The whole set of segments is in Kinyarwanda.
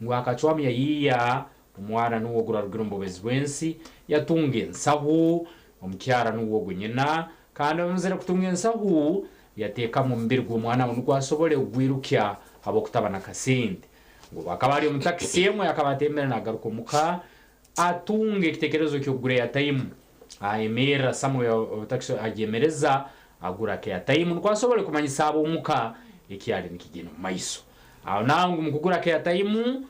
ngwakachwami yayiya omwana nuwo gurarugiro mbobezi bwensi yatunga ensahu omukyara nuwo gunyina kandi bamuzira kutunga ensahu yateka mu mbiri gw'omwana we nigwasobole ogwirukya habw'okutabana kasente ngo bakaba ali omu takisi emwe akabatembera nagaruka omuka atunga ekitekerezo ky'okugura airtime ayemerera samuel takisi agyemereza agura airtime nigwasobole kumanyisa ab'omuka ekyali nikigenda mu maiso aho nangu mu kugura airtime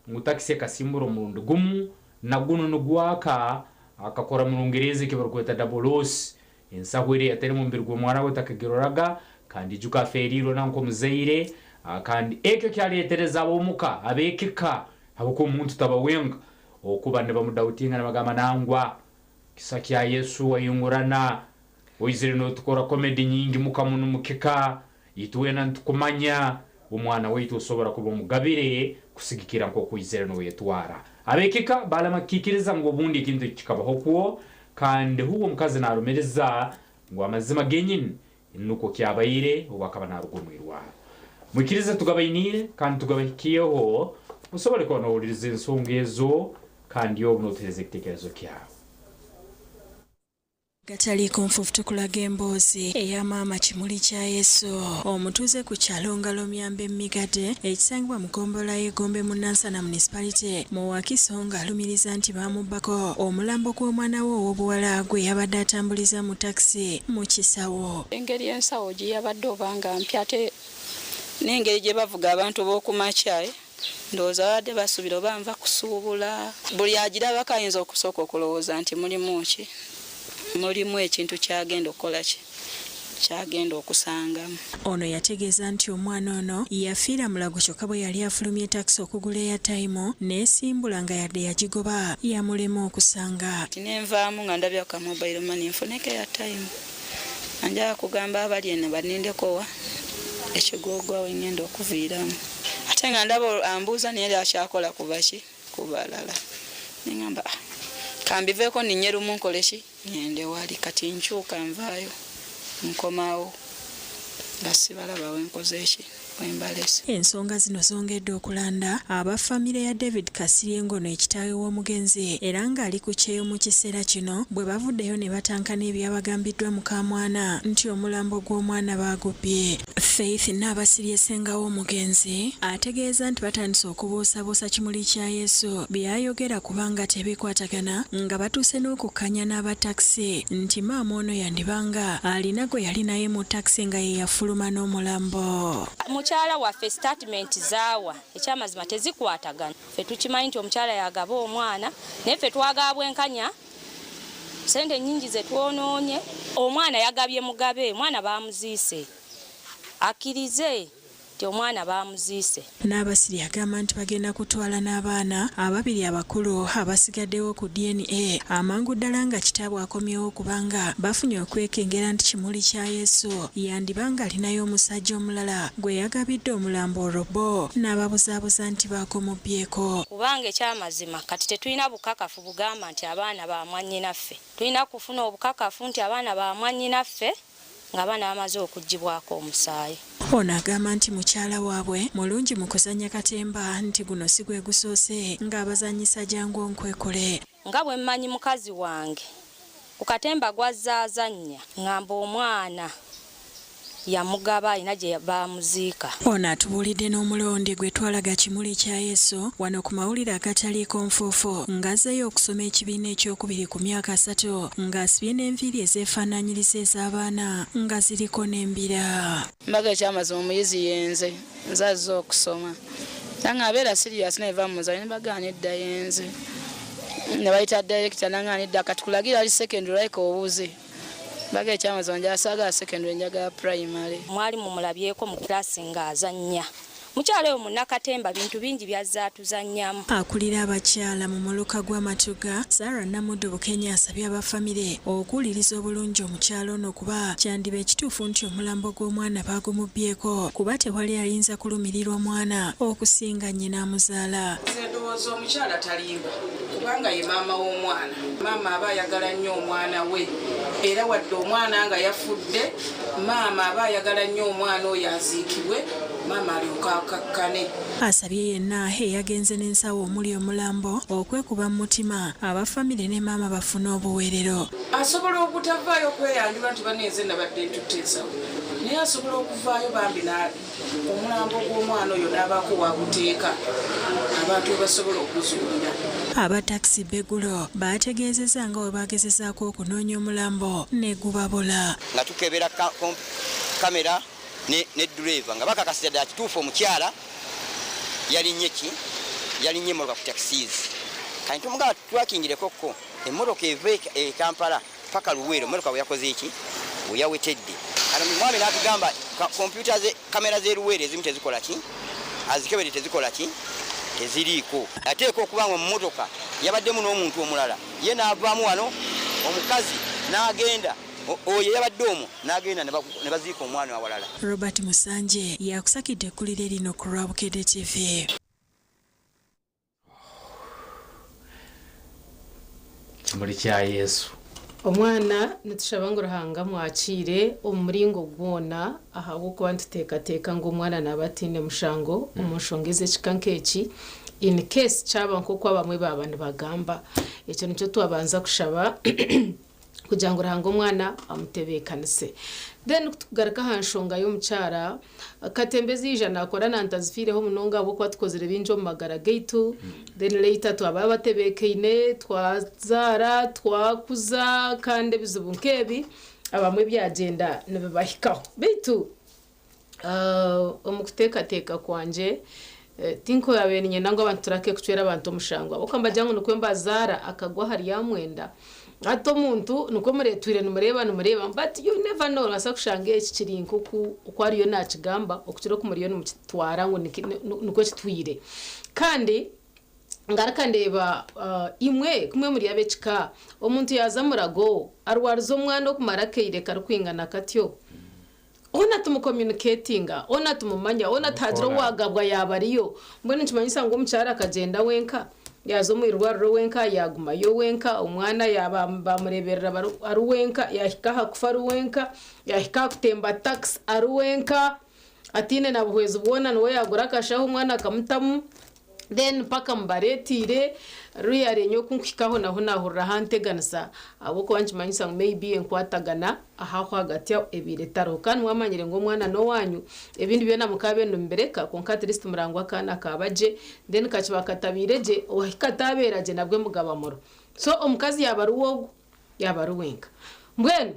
ngu takisi ekasimbura omurundi gumu na guno nigwaka akakora mu Lungereza kibarukweta double loss ensahu eri yatari mu mbiri gw'omwana we takagiroraga kandi ijuka aferiro nanko muzaire kandi ekyo kyaletereza ab'omuka abekeka haboko omuntu tabawenga okuba ne bamudawutinga nabagamba nangwa kisa kya Yesu wayungurana oizire no tukora comedy nyingi mukamuno mukeka ituwena ntukumanya omwana weitu osobora kuba omugabire kusigikira nko kuizire no yetwara abekeka balamakikiriza ngo obundi ikintu kikabaho kuwo kandi huwo mukazi narumereza ngo amazima genyine nuko kyabayire obakaba narugumwirwa mukirize tugabayinire kandi tugabahikiyeho musobole kubona uliriza ensonga ezo kandi yo bunotereza ekitekerezo kyawe Gatali konfufu tukulaga emboozi eya maama Kimuli kya Yesu omutuuze ku kyalo Ngalo Myambe Migade ekisangibwa mu ggombolola y'Egombe mu Nansana municipality mu Wakiso ng'alumiriza nti baamubbako omulambo gw'omwana we ow'obuwala gwe yabadde atambuliza mu takisi mu kisawo. Engeri ensawo gye yabadde obanga mpya ate n'engeri gye bavuga abantu b'okumakya ndowooza babadde basuubira oba nva kusuubula buli agiraba kayinza okusooka okulowooza nti mulimu ki mulimu ekintu kyagenda okukola ki kyagenda okusangamu. Ono yategeeza nti omwana ono yafiira mulago kyokka bwe yali afulumye takisi okugula airtime n'esimbula nga yadde yagigoba yamulema okusanga. Nenvaamu nga ndabya ka mobile money nfuneko airtime anja kugamba abali eno banindekowa ekigogwa wengenda okuviiramu ate nga ndaba ambuuza naye akyakola kuba ki kubalala nengamba kambiveeko ninyerumu nkoleki ngende wali kati nkyuka nvaayo nkomawo nga sibalaba wenkoze eki wembalese. Ensonga zino zongedde okulanda abafamire ya David Kasirye ngono ekitaawe w'omugenzi era ng'ali ku kyeyo mu kiseera kino bwe bavuddeyo ne batankana ebyabagambiddwa mukamwana nti omulambo gw'omwana baagubye. Faith Nabasirye ssenga w'omugenzi ategeeza nti batandise okubuusaabuusa Kimuli kya Yesu byayogera kubanga tebikwatagana nga batuuse n'okukkanya n'abatakisi nti maama ono yandibanga alina gwe yali naye mu takisi nga ye yafuluma n'omulambo. Mukyala waffe statement zaawa ekyamazima tezikwatagana. Ffe tukimanyi nti omukyala yagaba omwana naye ffe twagabwenkanya sente nnyingi ze twonoonye. Omwana yagabye mugabe, omwana baamuziise akkirize nti omwana baamuziise. Nabasirye agamba nti bagenda kutwala n'abaana ababiri abakulu abasigaddewo ku DNA amangu ddala nga kitaabwe akomyewo kubanga bafunye okwekengera nti Kimuli kya Yesu yandibanga alinayo omusajja omulala gwe yagabidde omulambo orobo n'ababuzaabuza nti baagumubyeko. Kubanga ekyamazima kati tetulina bukakafu bugamba nti abaana ba mwannyinaffe. Tulina kufuna obukakafu nti abaana ba mwannyinaffe nga abaana bamaze okuggibwako omusaayi. Ono agamba nti mukyala waabwe mulungi mu kuzannya katemba nti guno si gwe gusoose ng'abazanyisa jangu onkwekole. Nga bwe mmanyi mukazi wange ku katemba gwazaazannya ngamba omwana yamugaba alina gye baamuziika. Ono atubuulidde n'omulonde gwe twalaga Kimuli kya Yesu wano ku mawulire agataliiko nfuufu ng'azzeyo okusoma ekibiina ekyokubiri ku myaka 3 ng'asibye n'enviiri ezeefaanaanyiriza ez'abaana nga ziriko n'embira. Mbaga ekyamazima omuyizi yenze nzazze okusoma nanga abeera sirias neva muzayi nebagaana edda yenze ne bayita director nanga nedda kati kulagira ali secondary like obuze baga ekyamazima njasaga secondary njaga primary. Mwali mumulabyeko mu class nga azannya. Mukyala oyo munnakatemba bintu bingi byazaatuzannyamu. Akulira abakyala mu muluka gw'amatuga Sarah Namuddo Bukenya asabye abafamire okuwuliriza obulungi omukyala ono kuba kyandiba ekituufu nti omulambo gw'omwana baagumubyeko kuba tewali ayinza kulumirirwa omwana okusinga nnyina amuzaala. Ndowooza omukyala talimba kubanga ye maama w'omwana. Maama aba ayagala nnyo omwana we era wadde omwana nga yafudde maama aba ayagala nnyo omwana oyo aziikibwe mama aliyokakakane. Asabye yenna eyagenze n'ensawo omuli omulambo okwekuba mu mutima abafamire ne maama bafune obuweerero. Asobola okutavaayo kweyanjula nti baneeze nabadde ntutte ensawo naye asobola okuvaayo bambi omulambo gw'omwana oyo n'abaako waguteeka abantu webasobola okuzuulira. Abatakisi Beggulo baategeezezza nga bwe bagezezaako okunoonya omulambo ne gubabula. Nga tukebera kamera ne driver nga bakakasira ddala kituufu omukyala yalinnye emmotoka ku taxis. Kati tumugamba twakingireko emmotoka eva e Kampala paka Luweero emmotoka bwe yakoze eki bwe yawetedde. Kati omwami n'atugamba kompyuta kamera z'eruweero ezimu tezikola ki azikebere tezikola ki teziriiko. Ateeka okuba nga mu mmotoka yabaddemu n'omuntu omulala ye n'avaamu wano omukazi n'agenda oyo yabadde omwo n'agenda ne baziika omwana awalala. Robert Musanje yakusakidde ekkulire lino ku Rwabukedde TV. Kimuli kya Yesu omwana nitushaba ngo Ruhanga mwakire omuringo gwona ahabw'okuba ntuteekateeka ngu omwana nabatine mushango omunshongeze ekikankeki in case kyaba nk'oku abamwe baba nibagamba ekyo nikyo twabanza kushaba kugira ngo Ruhanga omwana amutebeekanise. Then tugaruka aha nshonga y'omukyara katembezi ijana akora nantazifireho munonga ab'okuba tukozire bingi omu magara gaitu. Then later twaba batebeekeine twazaara twakuza kandi ebizibu nk'ebi abamwe byagenda nibibahikaho baitu omu kuteekateeka kwanje tinko yabenye nango abantu turake kucwera abantu omushango abo kambajya ngo nukwe mbazaara akagwa hari ya mwenda ato muntu nuko muretwire numureba but you never know asa kushanga iki kirinko ku ariyo nakigamba okukiro ku muriyo numutwara ngo nuko kitwire kandi ngaraka ndeba imwe kumwe muri abekika omuntu yazamurago arwarizo omwana okumara keire karukwingana katyo ona tumucommunicatinga ona tumumanya ona tajiro wagabwa yabariyo mbone nkimanyisa ngo omukyara akagenda wenka yazo mu irwariro wenka yaguma yo wenka omwana bamureberera aruwenka yahika hakufa aruwenka yahika kutemba tax aruwenka atine na buhwezo bwona no yagura kashaho umwana akamutamu then paka mbaretire ruyarenyo kunkikaho naho nahurira hanteganisa aboko bankimanyisa ngo maybe enkwatagana ahaho hagati ya ebire taro kandi mwamanyire ngo mwana no wanyu ebindi byo namukabe no mbereka konka at least murangwa kana kabaje then kachibakatabireje ohikataberaje nabwe mugabamoro so omukazi yabaruwo yabaruwenka mbwenu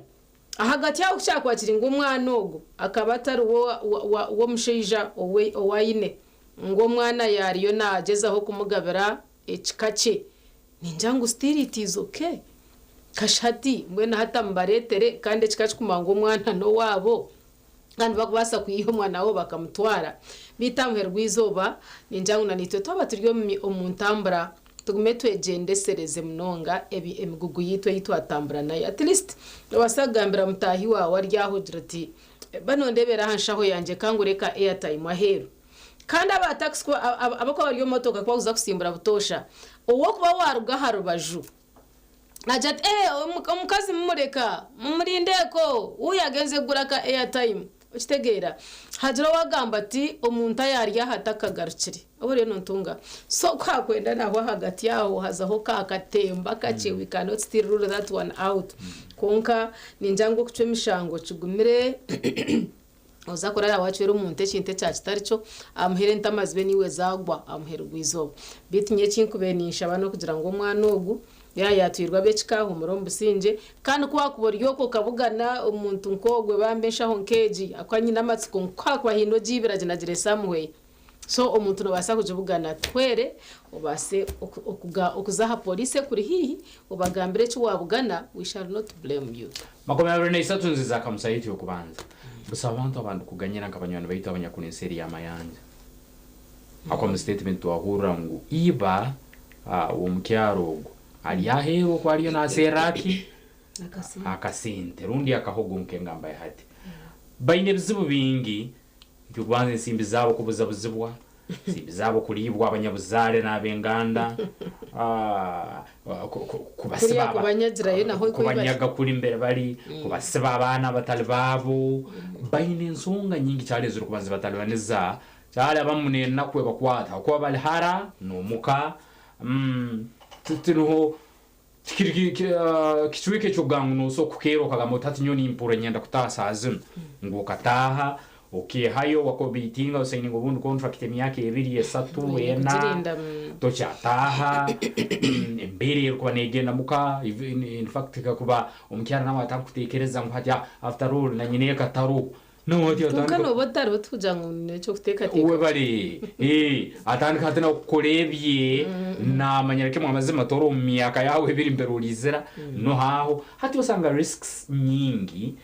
ahagati yaho kuchakwakira ngo umwana ogo akabatari wo musheija owayine ngo mwana yariyo nagezaho kumugabira ekikache ninjangu still it is okay kashati mwena hata mbaretere kandi ekikache kumango mwana no wabo kandi bakubasa kuyiho mwana wo bakamutwara bitamherwizoba ninjangu nanitwe twaba turyo omuntambura tugume twegendesereze munonga emigugu yitwe yitwatambura nayo at least wasagambira mutahi wawe aryaho dirati bano ndebera hanshaho yanje kangureka airtime aheru kandi abataxi abako bariyo motoka kwaza kusimbura butosha uwo kuba waruga harubaju najat omukazi mumureka mumurindeko uyagenze guraka airtime ukitegera hajira wagamba ati omuntu yari yahatakagarukire abo rero ntunga so kwakwenda naho hagati yaho hazaho kakatemba kace we cannot still rule that one out konka ninjango kucwe mishango kigumire oza kurara wacwera umuntu ekinte cya kitarico amuhere ntamazibe niwe zagwa amuherugwizo bitinye kinkubenisha bano kugira ngo umwana ogu yatwirwa bekikaho murombusinje kandi kwa kuboryo kabugana umuntu nkogwe bambeshaho nkeji akwanyina amatsiko kwakwa hino jibira jinagire samwe so umuntu no basa kujubugana twere obase okuzaha police kuri hihi obagambire cyo wabugana we shall not blame you makomera rene isatunzi zakamusayiti okubanza busa abantu kuganyira nk'abanywana bayita abanyakuneseri y'amayanja ako statement wahura ngo iba uwo mukyarogo ali ahero ko ariyo na seraki akasinte rundi akahogo nkengamba yahati bayine bizibu bingi ntubanze insimbi zabo kubuza buzibwa simbi zabo kulibwa abanyabuzare n'abenganda kubanyaga kuri imbere bari kubasiba abana batali babo bayine ensonga nyingi cyane ziri kubanza batalibaniza cyane abamunena kwe bakwata kuba bali hara nomuka tutinho kichwike chugangu no so kukero kagamo tati nyoni impura nyenda kutasa azun ngo kataha okay hayo wako bitinga usaini ngo bundu contract yake ebiri esatu ena to chataha mbere kwa negenda muka in fact kakuba umkyara nawe atakutekereza ngo hajya after all na nyine kataru no hajya tukano botaro tujangu necho kuteka teka uwe bari atandika hatana kurebye na manyareke mu amazima toro myaka yawe biri imbere urizera no haho hati usanga risks nyingi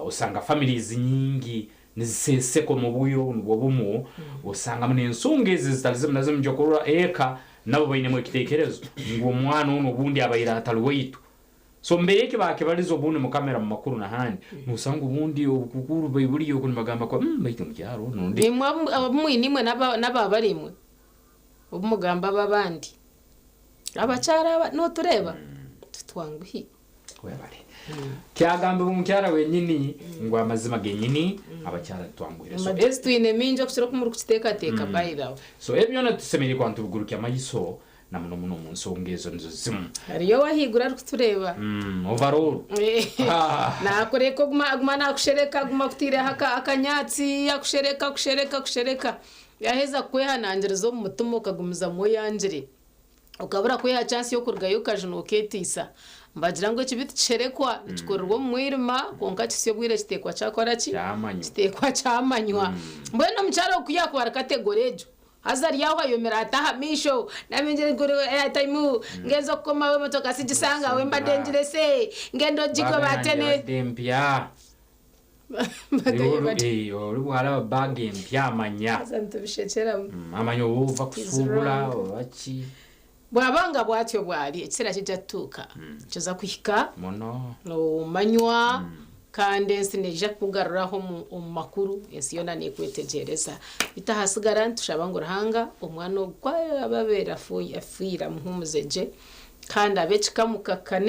usanga families nyingi niziseseko mu buyo ngo bumu usanga mune nsungezi zitalize nazo mjokorora eka nabo bayine mu kitekerezo ngo umwana uno bundi abayira atalweyitu so mbeke bakebalizo bunne mu kamera mu makuru na handi nusanga ubundi ubukuru bayiburi yo kunimagamba ko bayite mu cyaro nundi nimwe naba barimwe ubumugamba babandi abacara no tureba tutwanguhi webale kyagambe umukyara wenyini ngo amazima genyini abacyara twangwire so twine minjo kusira kumuru kuteka teka bayirawo so ebyona tusemere kwantu buguruki amayiso na muno munsongezo nzozim ariyo wahigura kutureba overall nakoreko guma nakushereka guma kutire haka akanyatsi yakushereka yaheza kwehanangire zo mu mutumo kagumiza mu yanjire ukabura kweha chance yo kurgayo kajuno ketisa mbagira ngo kibiti cerekwa ikikorwa mu mwirima konka kisiyo bwire kitekwa cyakora kitekwa cyamanywa mbona mucyaro kuyakwara kategorejo hazari yaho ayomera atahamisho namenjere gore time ngezo koma we motoka sigisanga we mbadengire se ngendo jiko batene dempia uri buhala bagi mpya manya azantu bishekera amanyo uva kusubula wachi bwabanga bwatyo bwali ekisera kijatuka kiza kuhika mono no manywa kandi sineje kugaruraho mu makuru esiyona ne kwetegereza bitahasigara ntushaba ruhanga umwana kwa ababera afira muhumuzeje kandi abecikamuka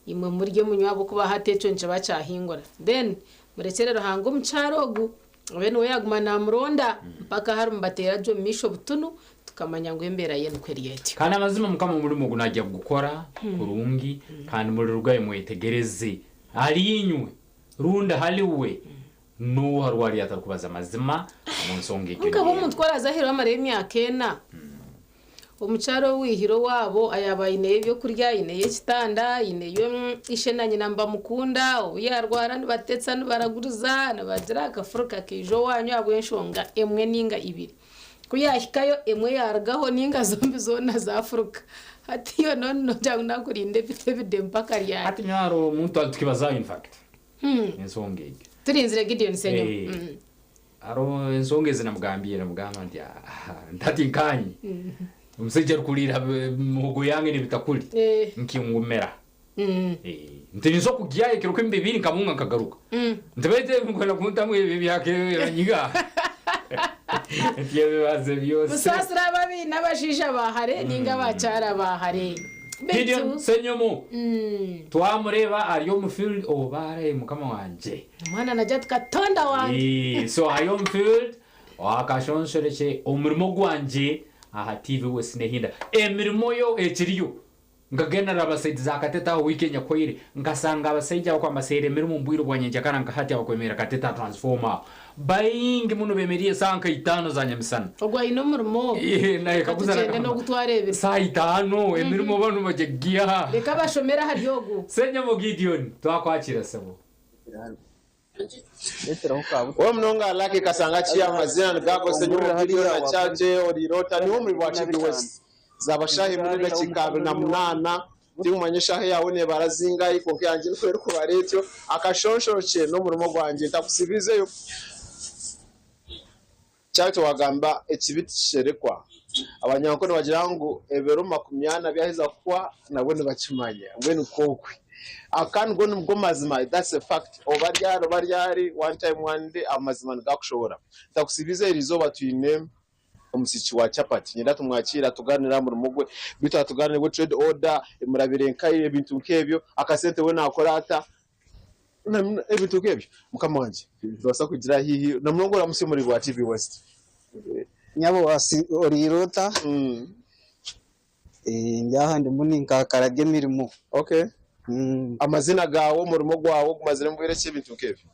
imwe murye munywabo kuba hateco nje bacahingura then murekere ruhanga umucarogu bene we yaguma namuronda mpaka hari mbatera jo misho butunu tukamanya ngo embera yenu kweriyeti kandi amazima mukama muri mu gunajya gukora kurungi kandi muri rwaye mwetegereze ari inywe runda haliwe no harwari atakubaza amazima munsonge cyo ngabo mutwara zahiro amare myakena umucaro wihiro wabo ayabayine byo kurya ine yekitanda ine yo ishenanye namba mukunda uyarwara nibatetsa nibaraguruza nabagira akafuruka kijo wanyu abwenshonga emwe ninga ibiri kuyahikayo emwe yargaho ninga zombi zona zafuruka hati yo no jangu nakurinde bite mpaka ryari hati nyaro muntu atukibaza in fact ensonge turinzire Gideon senyo aro ensonge zinamugambira mugamba ndi ndati nkanyi umseje rukulira mugo yange nibitakuli nkingumera ntinizo kugiya ikiruko imbibiri kamunga kagaruka ntebete ngona kuntamwe bibi yake ranyiga tiye baze byose musasira babi nabashisha bahare ninga bacara bahare Gideon senyomo twamureba ariyo mu field obare mukama wanje mwana najya tukatonda wanje so ayo mu field wakashonshereke umurimo gwanje aha TV wese nehinda emirimo yo ekiriyo ngagenera abasaidi zakateta weekend yakoire ngasanga abasaidi kwa masere mirimo mbwiro bwanyanja karanga hati abakwemera kateta transformer bayingi muno bemerie sanka 5 za nyamisana ogwa ino murimo naye kakuzana no gutwarebe sa 5 emirimo banu bajegia reka bashomera haryogo senya mo Gideon twakwakira sabo Uwo mnonga laki kasanga chia mazina ngako senyuma video na chaje odirota ni umri wa chibi west zabashahi muri chikabe na munana ndimu manyeshahe yaone barazinga iko kyanje kwero ku baretyo akashonshoroche no murimo gwanje ntakusibizeyo cyato wagamba ekibiti sherekwa abanyankoni bagira ngo ebero 20 byaheza kwa nabwo ntibakimanya ngwene kokwe akan go nubwo mazima that's a fact obaryari one time one day amazima ngakushobora takusibize rizoba twine omusiki wa chapati nyenda tumwakira tuganira mu rumugwe bita tuganire go trade order murabirenkaye ibintu nkebyo akasente we nakora ata ebintu nkebyo mukama wanje basa kugira hihi namurongora musimuri wa TV West nyabo wasi orirota njahandi muni nkakarage mirimo. Okay. Amazina gawo mu rumo gwawo kumazira mbwireke ibintu nkebyo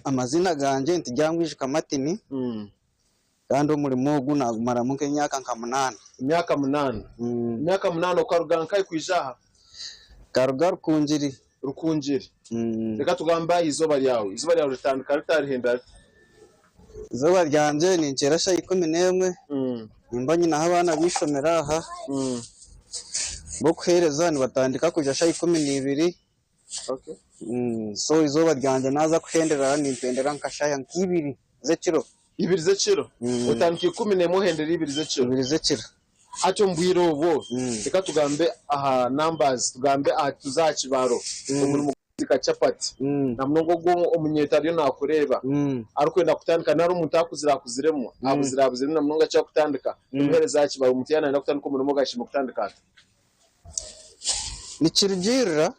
amazina ganje ntijyangwije kamatini kandi umurimo ogu nagumara mu myaka nka 8 imyaka 8 imyaka 8 ukaruganka kwijaha karuga rukunjiri reka tugamba izuba ryawe ritandukana ritarihenda izuba ryanje ni ncerasha 11 imbanye naho abana bishomera aha bo kuhereza ni batandika kuja 12. Okay. So izuba ryanje naza kuhendera ni mpendera nkashaya nk'ibiri zekiro utandikiye 11 hendera 2 zekiro acho mbwiro bo reka tugambe aha numbers tugambe tuzakibaro umuntu muzika chapati namnongo go umunyetariyo nakureba arikwenda kutandika nari umuntu akuziremo abuzirabuzire namnonga cyo kutandika umuhereza kibaro umutiyana na kutandika umuntu mugashima kutandika ni kirugirira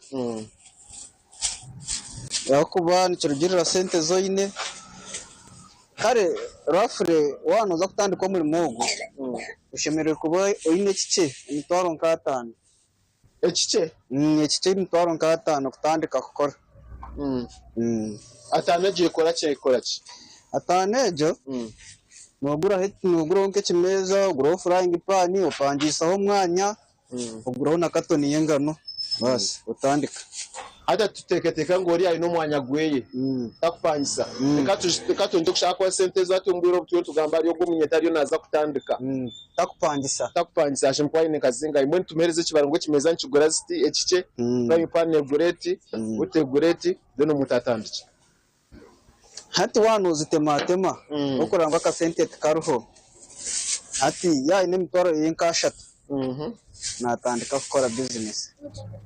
yakuba ni kirugirira sente zoine kare rafre wano za kutandika muri mogo ushemerere kuba oine kice imitwaro nk'atanu ekice imitwaro nk'atanu kutandika gukora ataneje ikora ki atanejo nugura nke kimeza ugura frying pan upangisaho umwanya uguraho na katoni y'engano basi utandika hata tuteketeka ngori ari no mwanya gweye takupangisa reka tundi kushaka kwa sente zatumbwiro butyo tugamba ari yo guminyetariyo naza kutandika takupangisa ashe mpwaine kazinga imwe tumereze kibarango kimeza nkigura ziti ekice frying pan gureti utegureti deno mutatandike hati wano zitematema ukuranga akasente karuho hati ya ine mitwaro yenkashatu natandika gukora business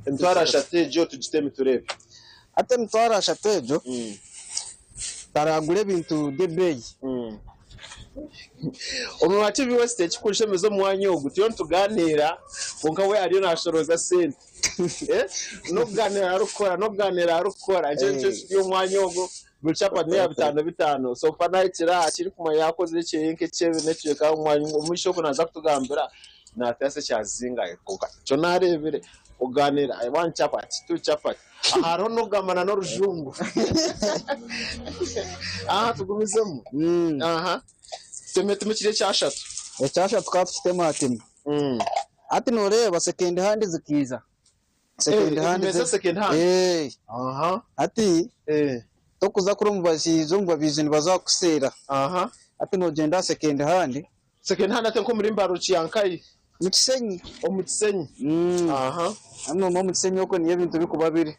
mitwaro shatejo tugiteme turebe ate mitwaro shatejo taragure bintu debeyi Omwa TV West kikurishe mezo mwanya ogutiyo tuganira konka we ariyo nashoroza sente no kuganira arukora je cyo mwanya ogo Buchapa ni ya 5 so panaitira akiri kuma yakoze cyenge cyebe neceka umwanya umwisho naza kutugambira natase cyazinga konka cyo narebere uganira I want chapati two chapati aharo no gamana no rujungu tugumizemo Temete mukire cyashatu twafitematima ati noreba second hand zikiza second hand ati tokuza kuri mubashizo mubabizini bazakusera ati nogenda second hand ate nko muri mbaruci yankayi mukisenyi omukisenyi amwe mu mukisenyi uko niye bintu bikubabiri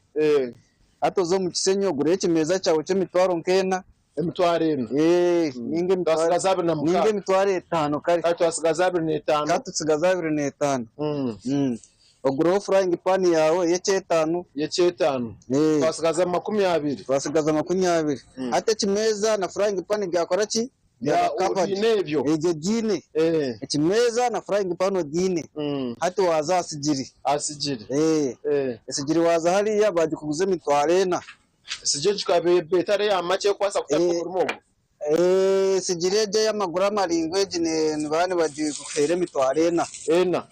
atozo mukisenyi ogure kimeza cyawe cyo mitwaro nkena emitwareno ninge mitware 5 kare twasigaza 25 oguro frying pan yawe ye5 twasigaza 20 ate kimeza na frying pan byakora ki ya ubinebyo egegine kimeza na frying pan odine ate waza asigiri asigiri waza hariya bagikuguze mitwarena sije chikabe betare ya make kwasa kutakurumugo sigireje y'amaguru amaringwe jine bane bagiye gufere mitwarena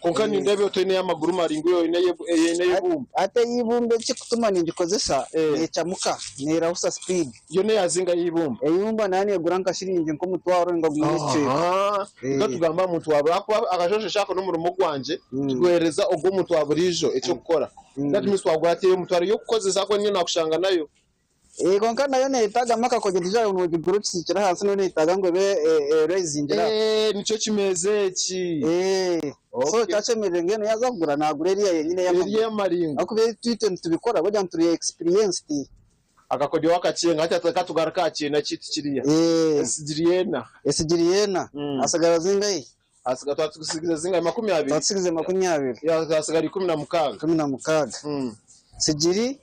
konka ni ndebe otene y'amaguru maringwe yo ine yibumba ate yibumbe cyikutuma ningikozesa ecamuka nera usa speed yo ne yazinga yibumba nani yagura nkashirinje nko mutwaro ngo bwice tugamba mutwaro akajoshe shako no murumo gwanje tugwereza ogwo mutwaro rijo ecyo gukora ndati miswagwa ateye mutwaro yo kukozesa ko nyine nakushanga nayo konka nayo netaga maka kogedija unugi groups kira hasi no netaga ngo be raisingera nico kimeze ki so cyacemere ngene yazagura nagure iriya yenyine y'amaringo akube twite tubikora bajya turi experienced akakodi wakacenga ati tugaruka cyena kiti kiriya esigiriena asagara zingayi asigara twatusigize zingayi 20 twatusigize 20 ya asigara 16 sigiri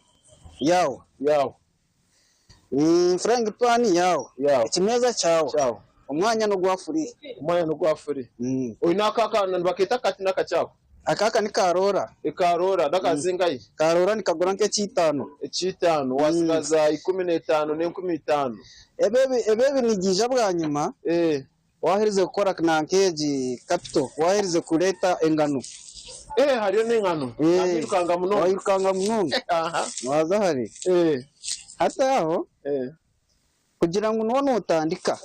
yawo frying pan yawo kimeza cyawo umwanya no gwafuri umwanya no gwafuri uyu nakaka bakita kati nakacyako akaka ni karora ikarora ndakazingaye karora ni kagura nke cy'itanu wasigaza 15 ne 15 ebebe nigija bwa nyuma waherize gukora nankeji capital waherize kureta engano hariyo n'ingano yirukanga muno aha waza hari hata aho kugira ngo none utandika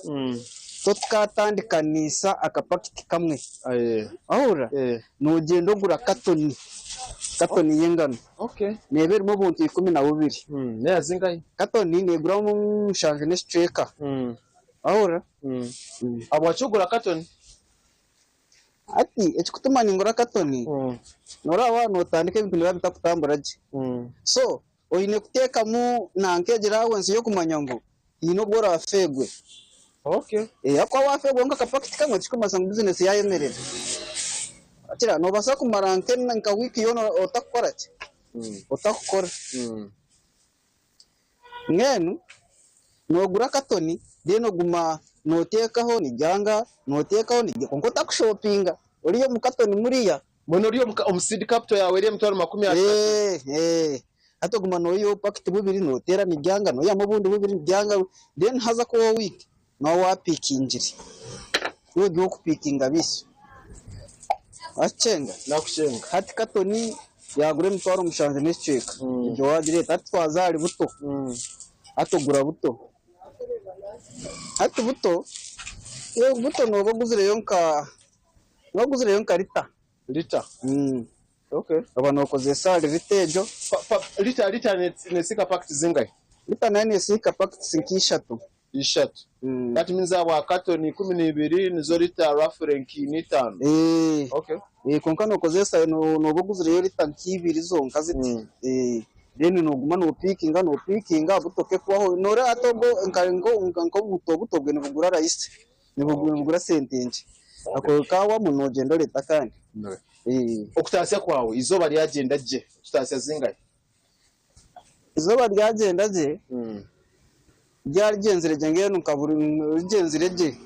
so twatandikanisa akapakiti kamwe ahura nugendo gura katoni y'engano neberimo buntu 12 neyazingaye katoni negura mu shanje ne streka ahura abo wacugura katoni ati ekikutuma ningura katoni nora abantu utandika ibintu babita kutamburaje so oyine kuteka mu nankegera wensi yo kumanya ngo ino gora afegwe akwa wafegwe ngo kapakiti kamwe chikumasa mu business yayemerera atira no basa kumara nka wiki yono otakora ki otakora ngenu no gura katoni deno guma notekaho ni janga notekaho ni konko takushopinga uriyo mu katoni muriya bono uriyo umusidi capital yawe iriye mutwaro 10 ato guma no yo pakiti bubiri notera ni janga no ya mubundi bubiri janga then haza ko wiki no wapikinjiri yo gyo kupikinga biso achenga nakushenga hati katoni yagure mutwaro mushanje n'iceka ibyo wagire tatwazari buto atogura buto hati buto yo buto no baguzire yonka lita abantu bakoze sale vitejo lita nesika pakiti zingaye lita nane sika pakiti nkishatu that means aba katoni 12 nizo lita referenki ni 5 konka no koze sale no baguzire yo lita nkibiri zonka ziti then no guma no pikinga butoke kwaho nora atogo nkango buto bwe nibugura raisi nibugura sentenje ako kawa muno gendo leta kandi okutasya kwawe izoba lyagenda je tutasya zingaye izoba lyagenda je ryarigenzere je ngeno nkaburi rigenzere je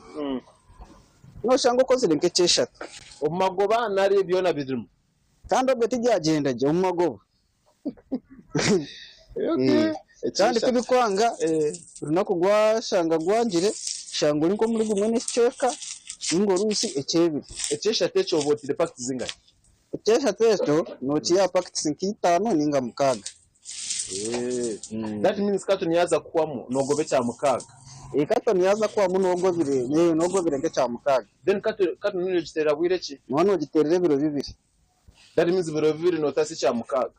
no shango kozire nke cheshatu omumagoba nari byona bidimu kandi obwe tijagenda je omumagoba kandi tubikwanga runako gwashanga gwangire shango niko muri gumwe n'iceka ngo rusi echebiri echeshatu echo botire pakiti zingaye echeshatu echo no chiya pakiti 5 ninga mukaga that means katoni yaza kwamo nogobe cya mukaga katoni yaza kwamo nogobire nke cya mukaga then katoni no gitera bwire ki none giterere biro bibiri that means biro bibiri no tasi cya mukaga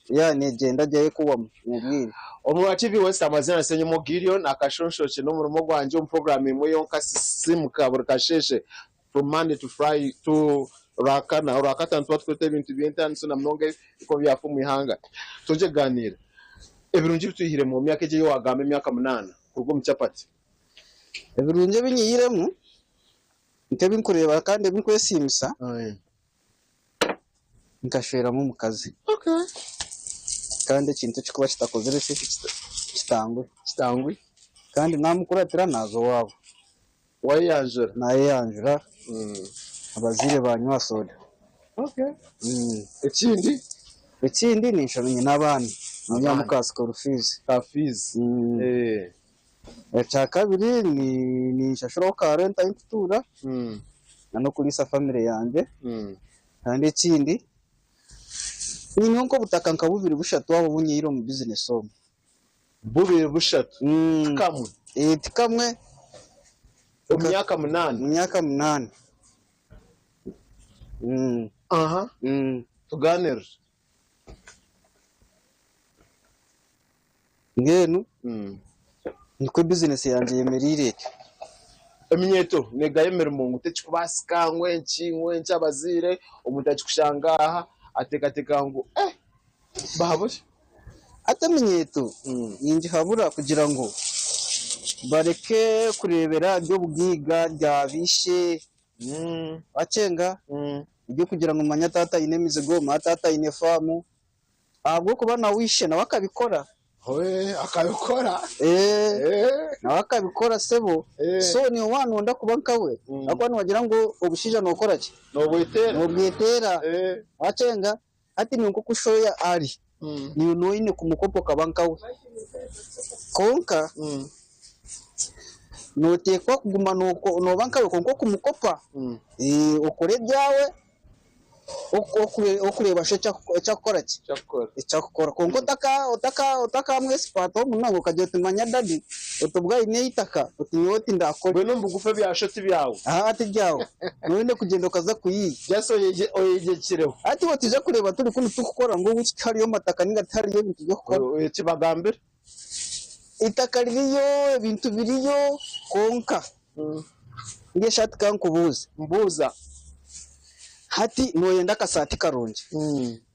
ya negenda je kuwa mubwire Omwa TV West amazina senye mo Gideon akashonshoche no murumo gwanje mu program imwe yonka simuka burukasheshe from Monday to Friday to rakata ntwa twete ibintu byentana so namnonge iko byafu mu ihanga toje ganira ebirungi bituyihire mu myaka je yo wagame myaka 8 kurwo mucyapati ebirungi binyiyiremo nke binkureba kandi binkwesimisa nkashweramo mu kazi kandi ikintu cyikuba kitakozere se kitangwe kandi namukuratira nazo wabo wayanjura naye yanjura abazire banywa soda ikindi ni nshomenye n'abandi munyamukasi Kafizi cya kabiri ni nshashuro ka renta imfutura no kulisa family yanjye kandi ikindi ni nko butaka nkabubiri bushatu wabo bunyiro mu business home bubiri bushatu kamwe kamwe myaka 8 aha tuganira ngenu niko business yanjye yemerire eminyeto negayemera umuntu utekikubasika nkwenci abazire umuntu achikushangaha ateka ngo bahabuje atamenyeto yinji habura kugira ngo bareke kurebera byo bwiga byabishe acenga ibyo kugira ngo manya tata ine mizigo matata ine famu ahubwo kuba na wishe na bakabikora we akabikora nawe akabikora sebo so ni wanu nda kubankawe akwana wagira ngo obushija nokora ki nobwitera wacenga ati ni nkuko ushoya ari ni noine kumukopo kabankawe konka notekwa kuguma no bankawe konko kumukopa ukore byawe okureba sho cyakora ki cyakora konko utaka mwespart wo munango kajya tumanya dadi utubwa ine itaka utinyoti ndakora we numva gufa byashoti byawe ati byawe none kugenda kaza kuyi byaso oyegekireho ati watije kureba turi kuno tukukora ngo wikari yo mataka ninga tari yo bintu byo gukora kibagambira itaka ririyo ibintu biriyo konka nge shati kankubuza mbuza hati noyenda kasati karonje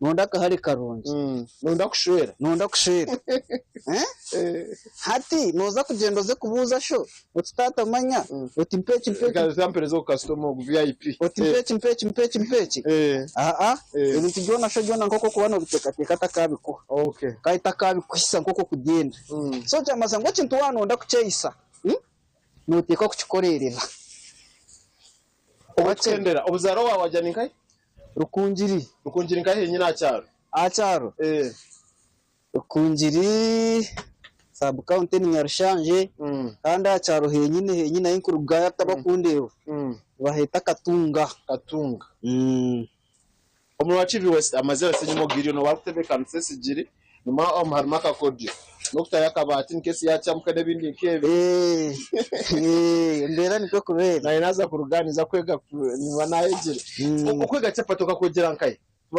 nonda kahari karonje nonda kushwera hati noza kugenda ze kubuza sho utatatamanya uti mpechi zo customer VIP uti mpechi ibintu byona sho byona nkoko kubana biteka takabiko kaita kabikwisa nkoko kugenda so cyamaza ngo kintu wanonda kuceyisa noteka kukikorerera Obatendera obuzaro wawe wajani nkai rukungiri nkai nyina acharo rukungiri sub county ni Nyarushanje kandi acharo henyine inkuru bwaya tabakundeho baheta katunga omuro wachivi west amazera senyimo giriyo no warutebeka nsesijiri numa omharmaka kodio nokta yakabati nkesi yachamuka nebindi nkebe ndera niko kubera na inaza kuruganiza kwega ni wanayegere ukwega chapato kakogera nkai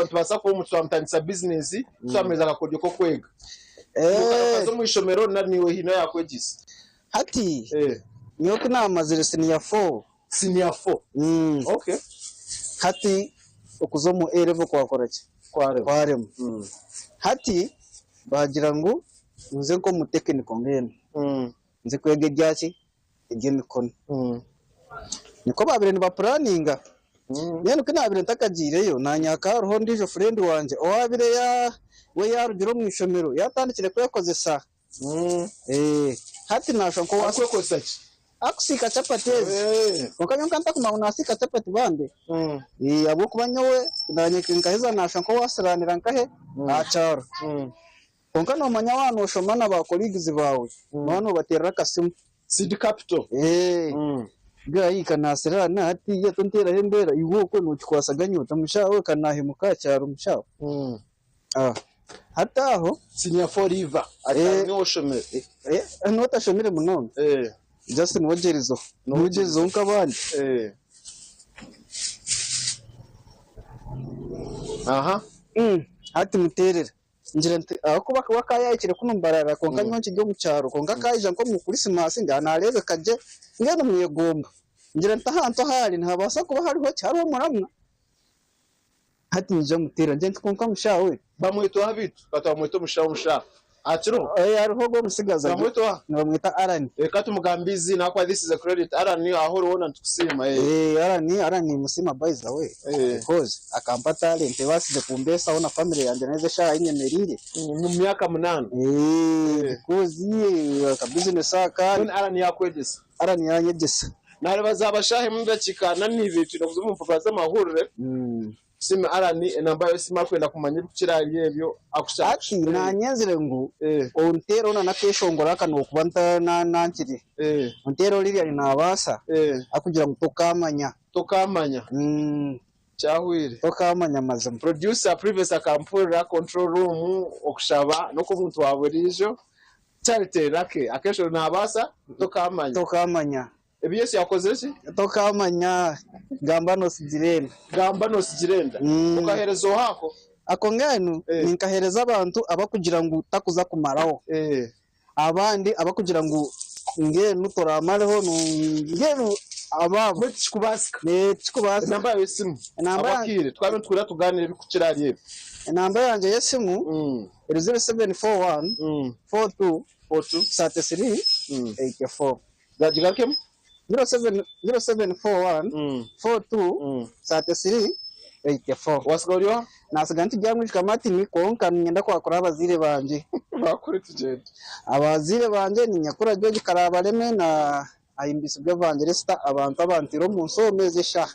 tubasa ko mutwamtanisa business twameza kakodio ko kwega kazo mwishomero naniwe hino yakwegisa hati niyo kuna amazere senior 4 okay hati okuzomo erevo kwakora ki kwaremo hati bagira ngo nze ko mu technical ngene nze kwege gyaki igimikono niko babire ni ba planninga yene ko nabire ntakagireyo nanyaka roho ndijo friend wanje owabire we yarugiro mu ishomero yatandikire ko yakoze sa hati nasho ko wakoze ki akusika chapatezi ukanyo kanta kuma unasika chapati bande abo kubanyowe ndanyeke nkaheza nasho ko wasiranira nkahe acharo konka no manya wano shomana ba colleagues bawe none baterera kasimu seed capital gayi kanasirana hati ya tontera hembera iwo ko no kikwasaganya utamushawe kanahemuka cyaro mushawe hata aho sinya forever atani oshomere nota shomere munono Justin wogerizo nugerizo nkabandi hati muterera ngira aho kuba wakayakire kunumbarara konka nyonki ryo mu cyaro konka kayija nko mu Christmas ndanarebe kaje ngene mwegomba ngira ntahanto hari ntabasa kuba hariho cyaro muramwa hati nje mutera nje konka mushawe bamwito habitu batamwito mushawe Achiro hariho go musigaza bamwita Arani reka tumugambizi nakwa this is a credit Arani aho rubona tukusima Arani musima by the way because akampa talent basize kumbesa ona family yanje neze sha inyemerire mu myaka 8 because ka business aka Arani yakwegesa Arani yanyegesa nare bazabashahe mu ndakikana nibintu navuze mu mpapa z'amahurure sima Arani namba yosima kwenda kumanya kukirari yebyo akushaki nanyenzire ngo ontero na nakeshongora kano kubanta nankiri ontero liri ari nabasa akugira ngo tokamanya cyahwire tokamanya mazam producer previous akampura control room okushaba no kubuntu waburijo charity rake akesho nabasa tokamanya Ebiyesi yakoze ki tokamanya gamba no sigirenda ukaherezo hako akongano ninkahereza abantu abakugira ngo takuza kumaraho abandi abakugira ngo ngenu toramareho ngenu ababo chikubasika namba yesimu abakire twabe twira tuganire bikukirariye namba yanje yesimu 0741 42 33 84 Gajigakem 0741 42 33 84 Wasgoriwa nasiga ntijya mwishika mati ni konka nyenda kwakora abazire banje bakore tugende abazire banje ni nyakura ryo gikarabareme na ayimbisi bw'evangelista abantu ro mu nsomeze sha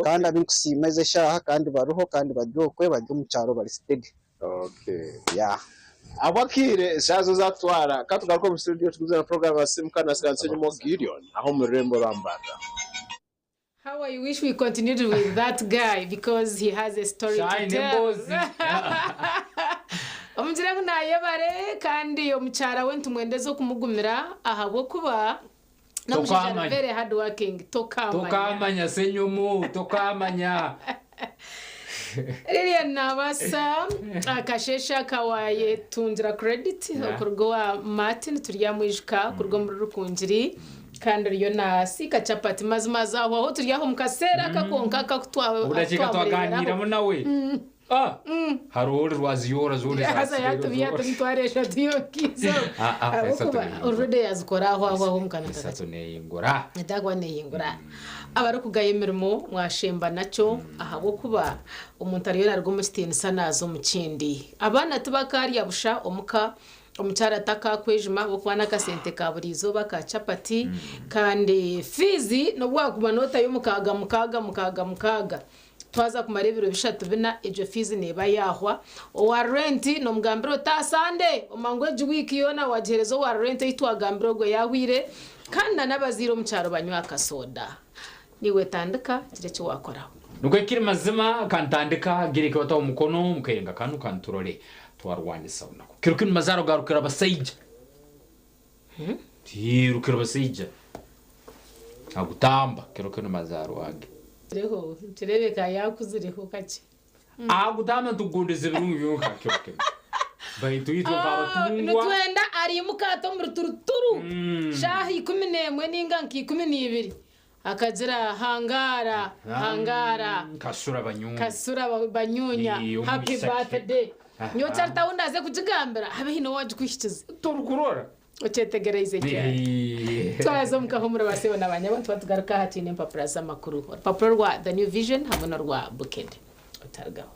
kandi abinkusimeze sha kandi baruho kandi baryokwe bajye mu cyaro bari stege. Okay, yeah. Abakire shazo zatwara katugaruko mu studio tuguzana program ya Simukana Siransenye mo Gideon aho mu Rembo Rambanda. How I wish we continued with that guy because he has a story to tell. Omujira kunayebare kandi omuchara wentu mwendezo kumugumira ahabo kuba namushara very hard working tokamanya senyomo tokamanya Lilian Nabasa akashesha kawaye tunjira credit kurwa Martin turyamwijika kurwa muri rukunjiri kandi riyo nasika chapati mazimaza aho turyaho mukasera kakonka kakutwa udakeka twaganira nawe harori rwaziyora zuri hasa yatubiya tumtwaresha tiyokizo already yazikora aho mukana sato neyingora ndagwa neyingora abarukugaye mirimo mwashemba naco ahabo kuba umuntu ariyo narwo mu kitini sanazo mu kindi abana tubakari yabusha omuka omuchara taka kwejima bokwana kasente ka burizo baka chapati kandi fizi no bwakuba nota yo mukaga twaza kumarebero bishatu bina ejo fizi neba yahwa o rent no mugambiro tasande omangwe juwiki yona wajerezo wa rent itwagambiro go yahwire kandi nabaziro mucharo banywa akasoda niwe tandika kireke wakora nuko kiri mazima kantandika girike wata umukono mukenga kanu kanturore twarwanye sauna kirukini mazaro garukira abasayija tirukira abasayija agutamba kirukini mazaro wage reho tirebeka yakuziriho kake agutamba tugundize birungu byonka kirukini bayitu yitwa kabatungwa nutwenda ari mukato muri turuturu shahi 11 n'inganki 12 akazira hangara kasura banyunya happy birthday nyo charta undaze kujigambira habe hino waje kwishikiza turukurora ochetegereze cyane twaza mukahumura basebo nabanya bantu batugaruka hati ne papura z'amakuru papura rwa The New Vision hamwe na rwa Bukede otargaho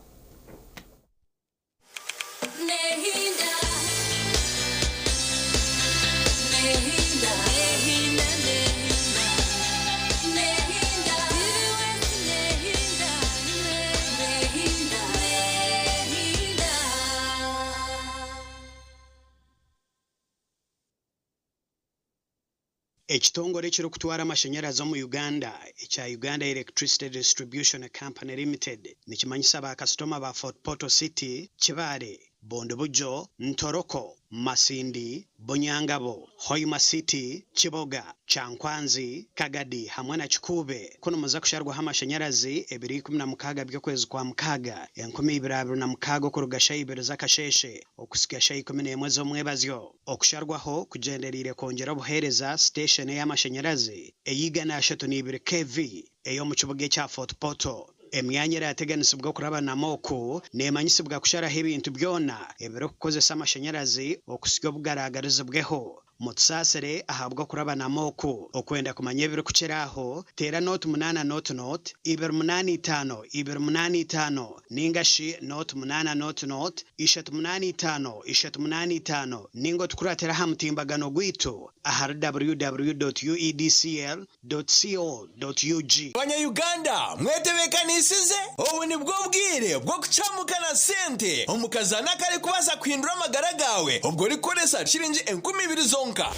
Ekitongole kiro kutwara amashanyarazi mu Uganda ekya Uganda Electricity Distribution Company Limited nikimanyisa ba customer ba Fort Portal City, Kibale, Bondobujo, Ntoroko, Masindi, Bonyangabo, Hoima City, Kiboga, Chankwanzi, Kagadi hamwe na Kikube kuno muza kusharwa amashanyarazi 2016 by'okwezi kwa mukaga 2026 kuruga shayibero zakasheshe okusiga shayi 11 z'omwebazyo okusharwaho kugenderire kongera obuhereza station y'amashanyarazi eyigana 32 kV eyo mu kibuga kya Fort Portal emyanya yateganisibwa kuraba namoku nemanyisibwa kusharaho ibintu byona ebero kukozesa amashanyarazi okusiga bugaragariza bweho mutsasere ahabwa kuraba namoku okwenda kumanya ebiro kukiraho tera note 8 note ibero 85 ningashi note 8 note ishatu 85 ningo tukuratera hamutimbagano gwitu aha www.uedcl.co.ug Banya-Uganda mwetebekanisize ubu ni bwo bwire bwo kucamukana sente omukazana kare kubaza kwindura amagara gawe ubwo rikoresa shiringi 20,000 zonka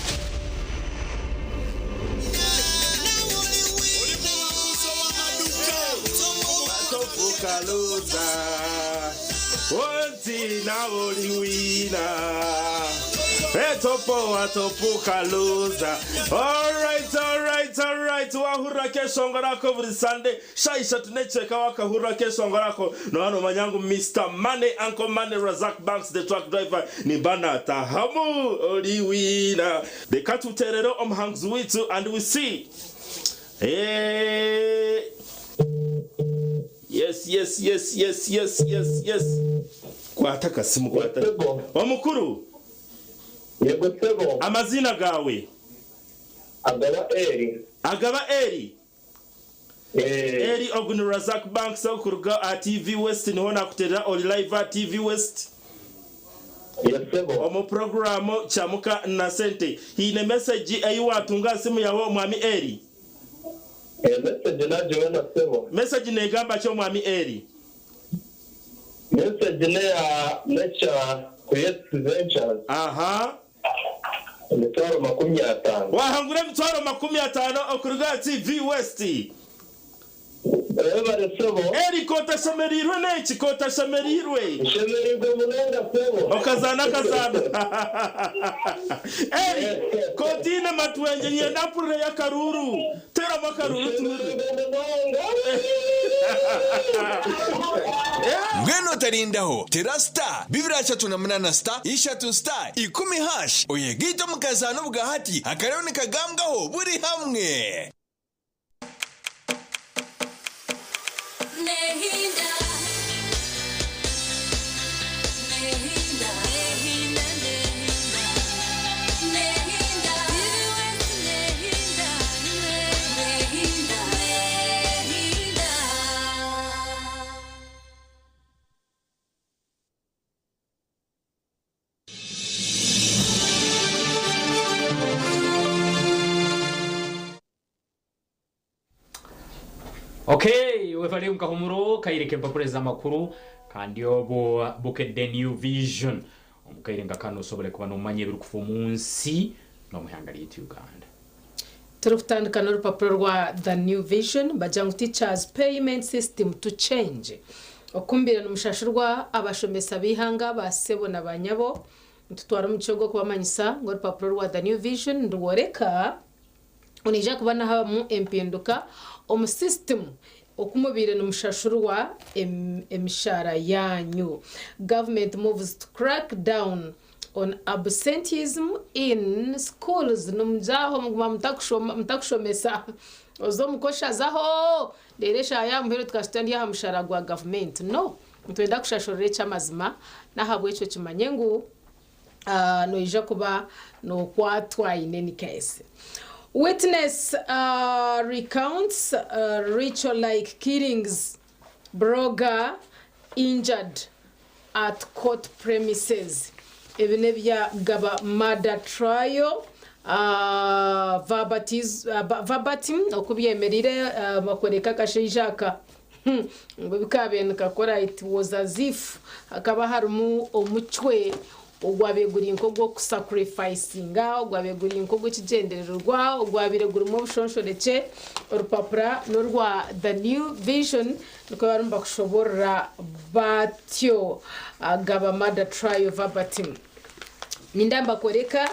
Onti na oliwina Etopo atopuka loza. Alright. Wahura kesho ngorako buri Sunday. Shaisha tunecheka wakahura kesho ngorako. No hano manyangu Mr. Money, Uncle Money, Razak Banks, the truck driver. Ni bana tahamu oliwina. The katu terero omhangs witu and we see. Hey. Yes. Kwataka simu kwataka. Wamukuru. Yego sebo. Amazina gawe. Agaba Eri. eri oguni Razak Banks okuruga at TV West niho nakutera oli live at TV West. Omu programu chamuka na sente hine message ayi watunga simu yawo mwami eri. Message na Joana Sebo. Message ne gamba cyo mwami eri. Message ne ya lecture Create Ventures. Aha. Mitwaro 50. Wahangura mitwaro 50 okuruga TV West. Eri kota shamerirwe neki kota shamerirwe. Shamerirwe munanga Sebo. Okazana kazana. Eri kotina matwenje nyenda pure ya karuru. Tera makaruru tumure. Ngweno tarindaho tera star bibira chatu na munana star ishatu star 10 hash oyegito mukazano bugahati akarone kagambwaho buri hamwe. Okay, wefali mkahumuro kaireke mpapureza makuru kandi obo buke the new vision omukairenga kano sobole kuba no manye biri kufu munsi no muhangari Uganda. Turufutandika n'urupapuro rwa the new vision bajang teachers payment system to change okumbira n'umushashurwa abashomesa bihanga basebo nabanyabo tutwara mu cyogo kubamanyisa ngo urupapuro rwa the new vision ndworeka unija kubana haba mu empinduka omu system okumubire n'umushashurwa emishara yanyu. Government moves to crack down on absenteeism in schools. Numjaho mtakushomesa ozo mukosha zaho deresha ya mpero tukastandi ya mshara gwa government. No, mtwenda kushashorere chamazima na habwe echo kimanyengu no ija kuba no kwatwa in any case. Witness recounts ritual-like killings, blogger injured at court premises. Ebenebya gaba murder trial, verbatim okubyemerire bakoreka kashijaka. Bikabe nkakora it was as if akaba harumu omuchwe ogwabeguri nkogwo kusacrificinga ogwabeguri nkogwo kigendererwa ogwabiregura mu bushonshoreke urupapura n'urwa the new vision nuko barumba kushobora batyo agaba murder trial verbatim nindamba koreka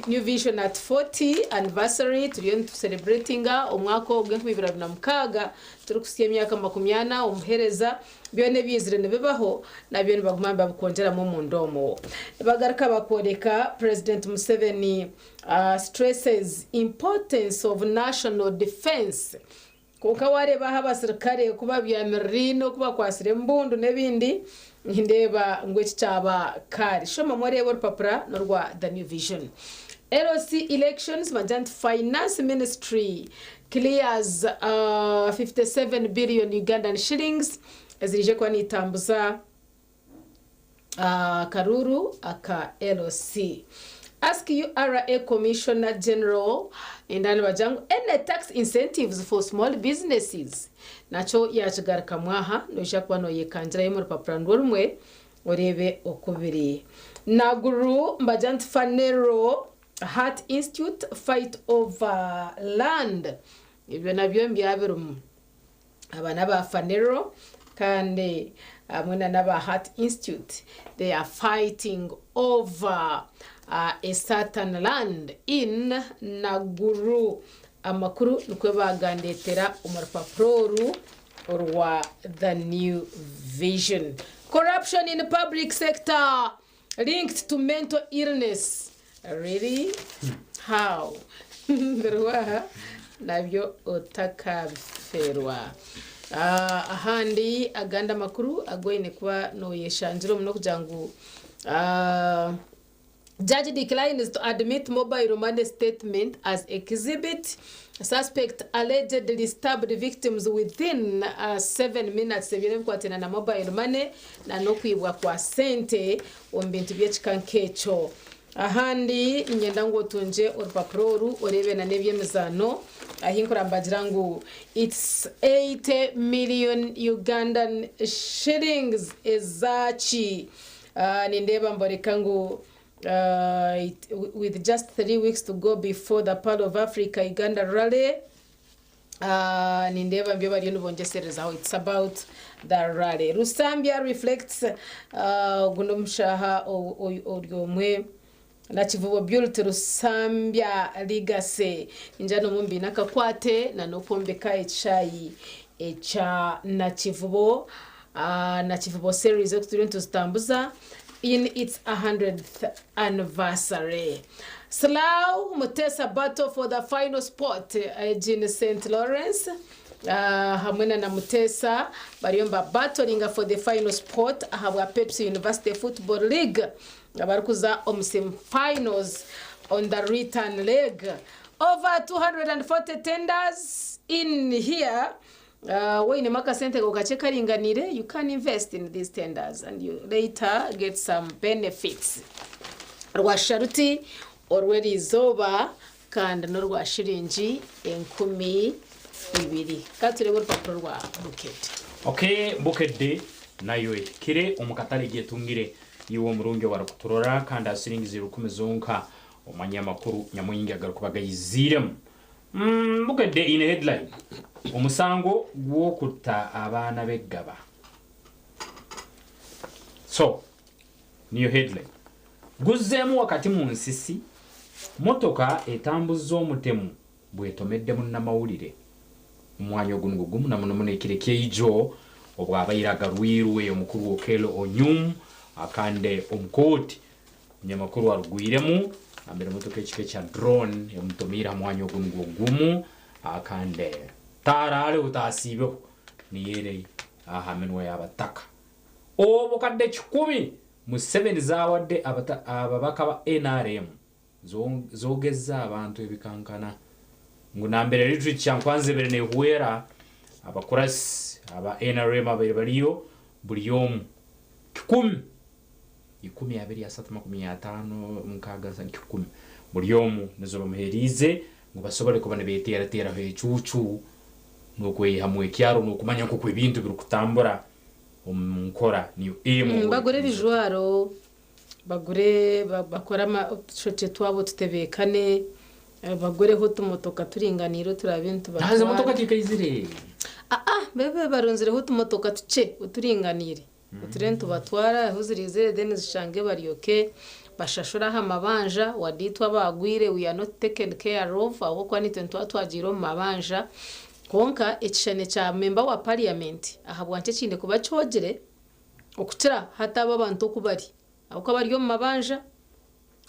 new vision at 40 anniversary turiyo celebrating umwaka w'2026 turi kusiye myaka 80 umuhereza byone bizire nebebaho nabyo nibagumamba bukongera mu ndomo bagaruka bakoreka President Museveni stresses importance of national defense kuko wareba habasirikare kuba byamirino kuba kwasire mbundu nebindi ndeba ngwe cyaba kari shoma morebo papura norwa the new vision. LOC elections Majant Finance Ministry clears 57 billion Ugandan shillings ezirije kwa nitambuza karuru aka LOC. Ask URA Commissioner General indani bajangu any tax incentives for small businesses nacho yachigarika mwaha noja kwa no yekanjira yemo rupapura ndorumwe orebe okubiri. Naguru Mbajant Fanero Heart Institute fight over land ibyo nabyo mbyabirumu abana ba Fanero kandi amuna naba Heart Institute they are fighting over a certain land in Naguru. Amakuru nukwe bagandetera umarupapuro orwa the new vision. Corruption in the public sector linked to mental illness. Really? How? Berwa nabyo otakaferwa. Ahandi aganda makuru agoine kuba no yeshanjiro muno kujangu Judge declines to admit mobile money statement as exhibit suspect allegedly stabbed victims within 7 minutes ebyebikwatana na mobile money na nokwibwa kwa sente omu bintu by'ekika ekyo. Ahandi nyenda ngo tunje urupapuro ru orebe na nebyemizano ahinkura mbagira ngo it's 80 million Ugandan shillings ezachi nindeba mboreka ngo with just 3 weeks to go before the Pearl of Africa Uganda rally nindeba mbyo bari nubongeserezaho it's about the rally. Rusambia reflects guno mshaha oryomwe na Kivubo Beauty Rusambia Legacy njano mumbi nakakwate na nokombeka echayi echa na Kivubo series ekutulento zitambuza in its 100th anniversary. Slough Mutesa battle for the final spot in St. Lawrence. Hamwena na Mutesa bariomba battling for the final spot ahabwa Pepsi University Football League abarukuza semi-finals on the return leg. Over 240 tenders in here. When maka sente kokacheka ringanire, you can invest in these tenders and you later get some benefits. Rwasharuti already is over kandi norwa shiringi 12 katurebe urupapuro rwa Bucket. Okay, Bucket nayo kire omukatale getungire iwo murunge warakuturora kandi asiringi 10 zonka omanyamakuru nyamuyingi agarukubagayiziremu. Bucket in headline omusango gwokuta abana beggaba. So niyo headline guzemu wakati mu nsisi motoka etambuzo omutemu bwetomedde munna mawulire omwanya ogunugumu namunomune kireke ijo obwabayiraga rwirwe omukuru okelo onyum akande omukoti nyamakuru warugwiremu ambere motoka ekike cha drone emutomira mwanya ogunugumu akande tarale utasibe niyere ahamenwa yabataka obukadde 10 mu 7 zawadde ababaka ba NRM zogeza abantu ebikankana ngunambere literature nkwanze bere ne huera abakurasi aba NRM abaliyo buliyomu 10 mukaga san 10 buliyomu nezo bamuherize ngo basobole kubana betera hechuchu nokwe hamwe kyaro nokumanya ko kwebintu birukutambura omukora niyo bagure bijwaro bagure bakora shoche twabo tutebekane bagure ho tumotoka turinganiro turabintu batwara haza motoka kikayizire bebe baronzire ho tumotoka tuce uturinganire uturentu batwara huzirizire then zishange bariyoke bashashura hamabanja waditwa bagwire we are not taken care of abo kwani tentu atwagiro mabanja konka ekishane cha member wa parliament ahabwante kinde kuba cyogere okutira hataba abantu kubari abo bari yo mabanja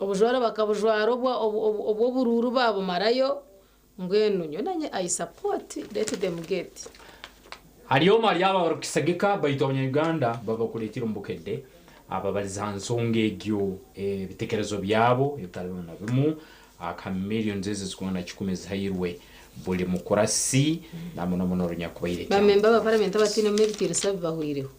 obujwara bakabujwara obwo bururu babo marayo ngwenu nyonanye I support let them get hariyo Maria barukisagika bayito abanyarwanda babakuretira Bukedde aba balizanzonge egyo bitekerezo byabo yutalibona bimu aka millions zizikuna 10 zahirwe buli mukurasi namuno nyakubayire ba member ba parliament abatine mebitire sabi bahuireho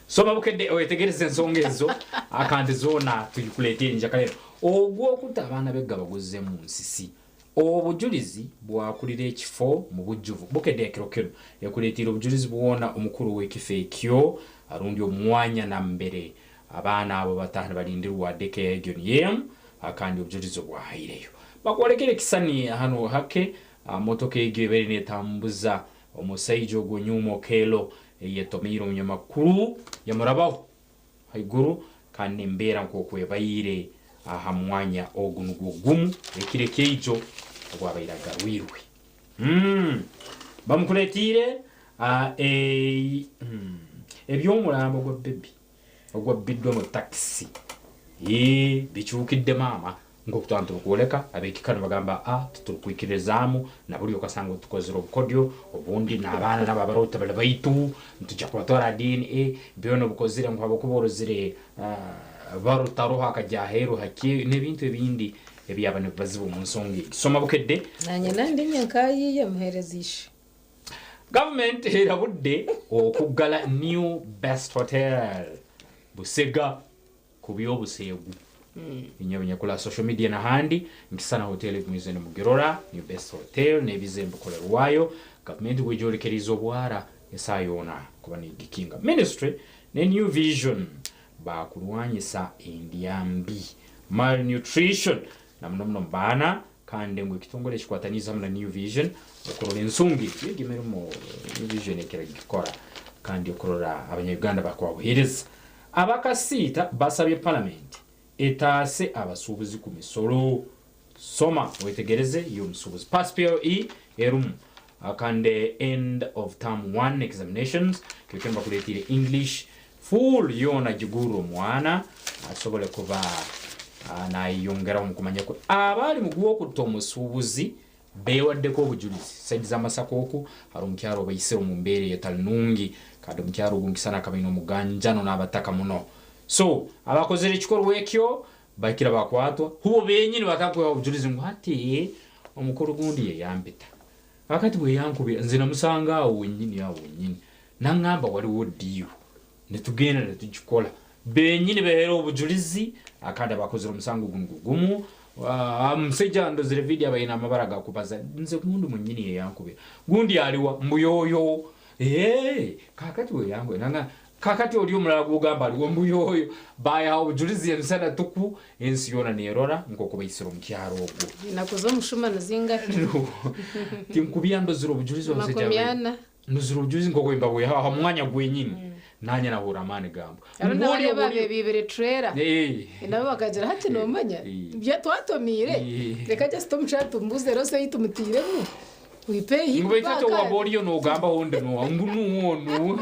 so Bukedde oyetegereze nsongezo akandi zona tuyikuletye njakalero ogwo kutabana begaba guze mu nsisi obujulizi bwakulira ekifo mu bujjuvu Bukedde ekirokero yakuletira obujulizi buwona omukuru w'ekifekyo arundi omwanya na mbere abana abo batahana balindirwa deke egyo yem akandi obujulizi bwahireyo bakwolekere kisani hano hake motoka egyo beri netambuza omusaijo ogonyumo kelo yetomiro munyamakuru yamurabaho haiguru kandi mbera nkokwebayire ahamwanya ogunugugumu ekireke ijo ogwabayiraga rwirwe bamukuletire ebyomulambo gwa baby ogwa biddwa mu taxi bichukidde mama ngokutantu kuoleka abekikano bagamba tutukwikirizamu na buli okasanga tukozera obukodyo obundi n'abaana n'ababarota bali baitu ntujja kubatwara DNA byono bukozire ngo abakuborozire barutaroha akajahero haki n'ebintu ebindi ebyaba ne bazibu mu nsonga soma bukedde nanye nandi nyankayiye muherezishe government erabudde okuggala new best hotel Busega ku byobuseegu inyabanya kula social media na handi nkisana hotel kumizene mugerora new best hotel nebizembe kolerwayo government wejolekerizo bwara esayona kuba ni gikinga ministry ne new vision ba kulwanyisa endyambi malnutrition namnomno bana kandi ngo kitongole kikwataniza na new vision okorora ensungi yegimero mu new vision ekera gikora kandi okorora abanyarwanda bakwabuhereza abakasita basabye parliament etase abasubuzi ku misoro soma wetegereze iyo musubuzi pass PLE erum akande end of term 1 examinations kikemba kuletire English full yona jiguru mwana asobole kuba na yongera mu kumanya ko abali muguwo kutomusubuzi bewadde ko bujulizi side za masakoko harumkyaro bayisero mu mbere yatalnungi kandi mkyaro gungisana kabino muganjano n'abataka muno so abakozere kikorwa ekyo bakira bakwatwa hubo benyini batakwa bujulizi ngo hati omukuru gundi ye yampita akati bwe yankubira nzina musanga awo nyini yawo nyini nangamba wali wodiyo netugenda netugikola benyini behero obujulizi akanda bakozere musango gumu amseja ndozire video abayina amabara gakubaza nze kundu munyini ye yankubira gundi aliwa mbuyoyo kakati we yangu nanga kakati oli omulala gugamba aliwo mbuyoyo baya obujulizi ensana tuku ensi yona nerora nkoko bayisiro mukyaro ogwo nakozo mushuma nazinga tinkubya ndoziro obujulizi obuseja ndoziro obujulizi nkoko imba ha mwanya gwenyini nanya na huramane gambo ngoli babe bibere trailer nabo bakagira hati no manya bya twatomire reka just tumshatu mbuze rose yitumtiremo wipeyi ngubeyito waboriyo no gamba honde no ngunu wonu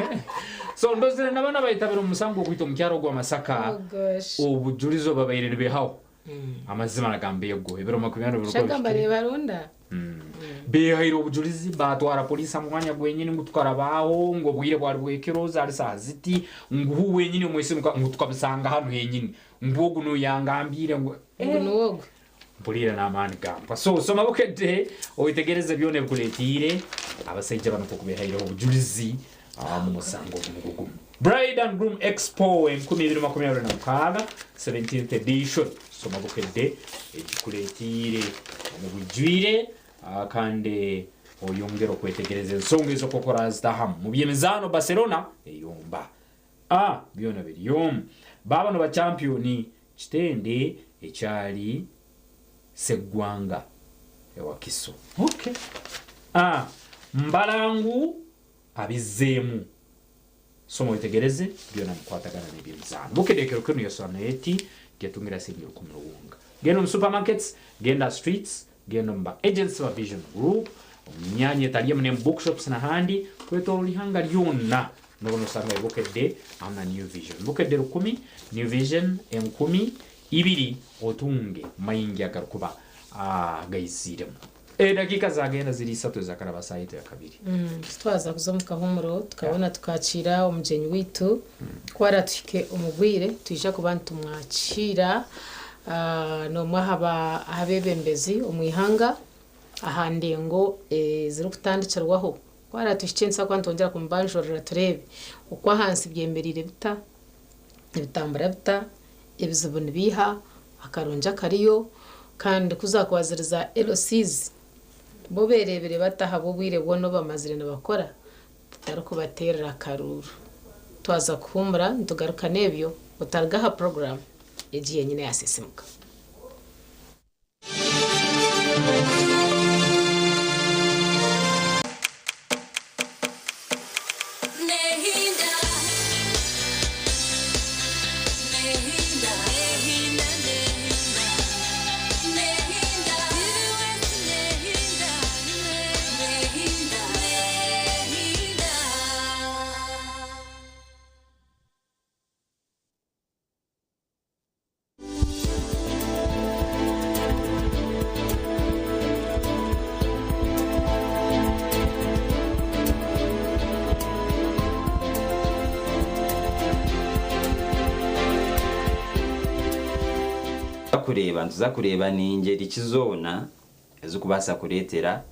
so ndozire nabana bayitabira umusango kwito mukyaro gwa Masaka obujulizo babayire behawo amazima nagambe yego ebero makumyano biruko shagamba lebaronda behayiro obujulizi batwara polisi amwanya gwenyine ngutwara baho ngo bwire bwari bwekeroza ari saziti nguhu wenyine mwese ngutukabisanga hano henyine ngugu no yangambire ngo ngunuwogo bulira na mani gamba so soma bukede oyitegereze byone bukuletire abaseje bano kokubehayiro obujulizi mu musango gugugu Bride and Groom Expo M2026 17th edition soma bukede ekuletire mu bujwire kandi oyongero kwetegereza ensonga ezo kokora zitahamu mu byemizano Barcelona eyomba byona biriyom baba no ba championi kitende ekyali Segwanga ewakiso okay mbalangu abizemu somo itegereze byona mukwatagana n'ebyemizano bukedekero kino yosana eti getungira sibyo kumurunga genda mu supermarkets genda streets genda mba agents wa Vision Group myanye taliye mu bookshops na handi kweto lihanga lyonna nono sanga ibokede amna New Vision bokede 10 New Vision M10 ibiri otunge mayingi akarukuba gayisiremo dakika zagenda ziri 3 zakaraba site ya kabiri twaza kuzomuka humuro tukabona tukacira umujenyi witu kwara tuke umugwire tuija kubantu mwacira no mwahaba habebembezi umwihanga ahandi ngo ziri kutandikirwaho kwara tushyensa kwantongera kumbanjorera turebe uko hansi byemberire bita ibitambara bita ibizubone biha akaronja kariyo kandi kuzakwaziriza LCs bo berebere bataha bo bwire bwono bamazire nabakora tutari kubaterera karuru twaza kuhumura ntugaruka nebyo utargaha program egiye nyine yasisimuka kureba ni ingeri kizona ezo kubasa kuretera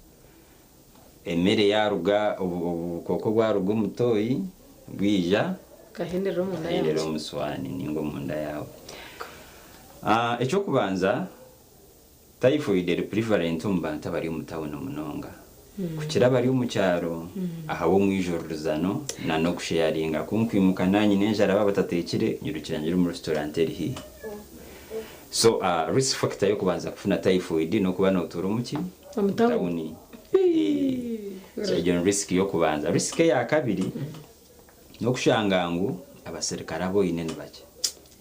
emere yaruga ubukoko bwaruga umutoyi bwija gahendero mu nda yawe umuswani ningo mu nda yawe. Ecyo kubanza typhoid eri prevalent mu bantu bari mu town munonga kukira bari mu cyaro ahawo mu ijoruzano na no kusharinga kunkwimuka nanyi nenjara babatatekire nyirukirangire mu restaurant eri. So risk factor yo kubanza kufuna typhoid no kuba no turo muki mutawuni so risk yo kubanza. Risk ya kabiri no kushangangu abaserikara abo inene bake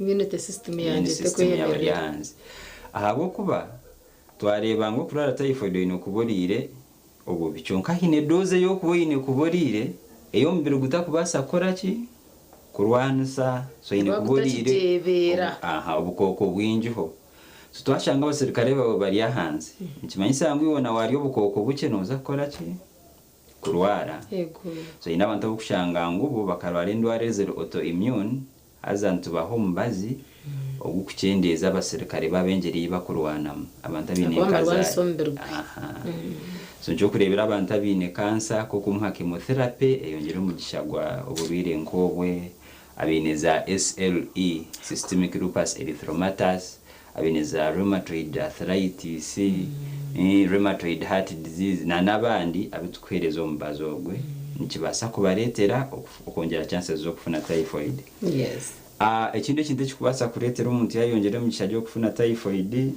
immunity system yanjye tekweyemera ahabo kuba twareba ngo kurara typhoid no kuborire obo bichonka hine doze yo kuboyine kuborire eyo mbere gutakubasa koraki kurwanisa so ine kuborire ubukoko bwinjiho so twashanga abaserikare babo bari yahanze ikimanyisa ngo ibona wari ubukoko buke noza koraki kurwara so ina abantu bukushanga ngo bo bakarwara indwara zero autoimmune azantu baho mbazi ogukucendeza abaserikare babengereye bakurwana abantu abinekaza so njo kurebera abantu abine kansa ko kumuha chemotherapy eyongera umugishagwa ububire nkobwe abineza SLE systemic lupus erythematosus abineza rheumatoid arthritis rheumatoid heart disease na nabandi abitukwereza ombazogwe nikibasa kubaretera okongera chances zo kufuna typhoid. Yes. Ekindi kinde kikubasa kuretera umuntu yayongera umugishagwa kufuna typhoid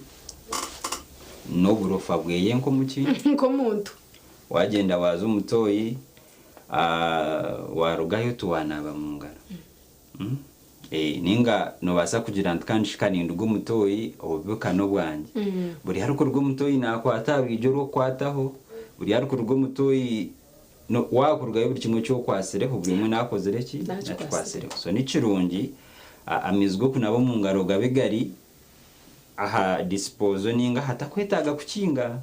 no burofa bweye nko muki nko muntu wagenda waza umutoyi warugayo tuwanaba mu ngaro ninga no basa kugira ntkanshikani ndugo mutoyi obuka no bwanje buri haruko rwo mutoyi nakwata bijoro kwataho buri haruko rwo mutoyi no wakurugayo buri kimwe cyo kwasereho buri mwe nakozere ki nakwasereho so ni kirungi amizgo kunabo mu ngaro gabegari aha dispozo ninga hatakwetaga kukinga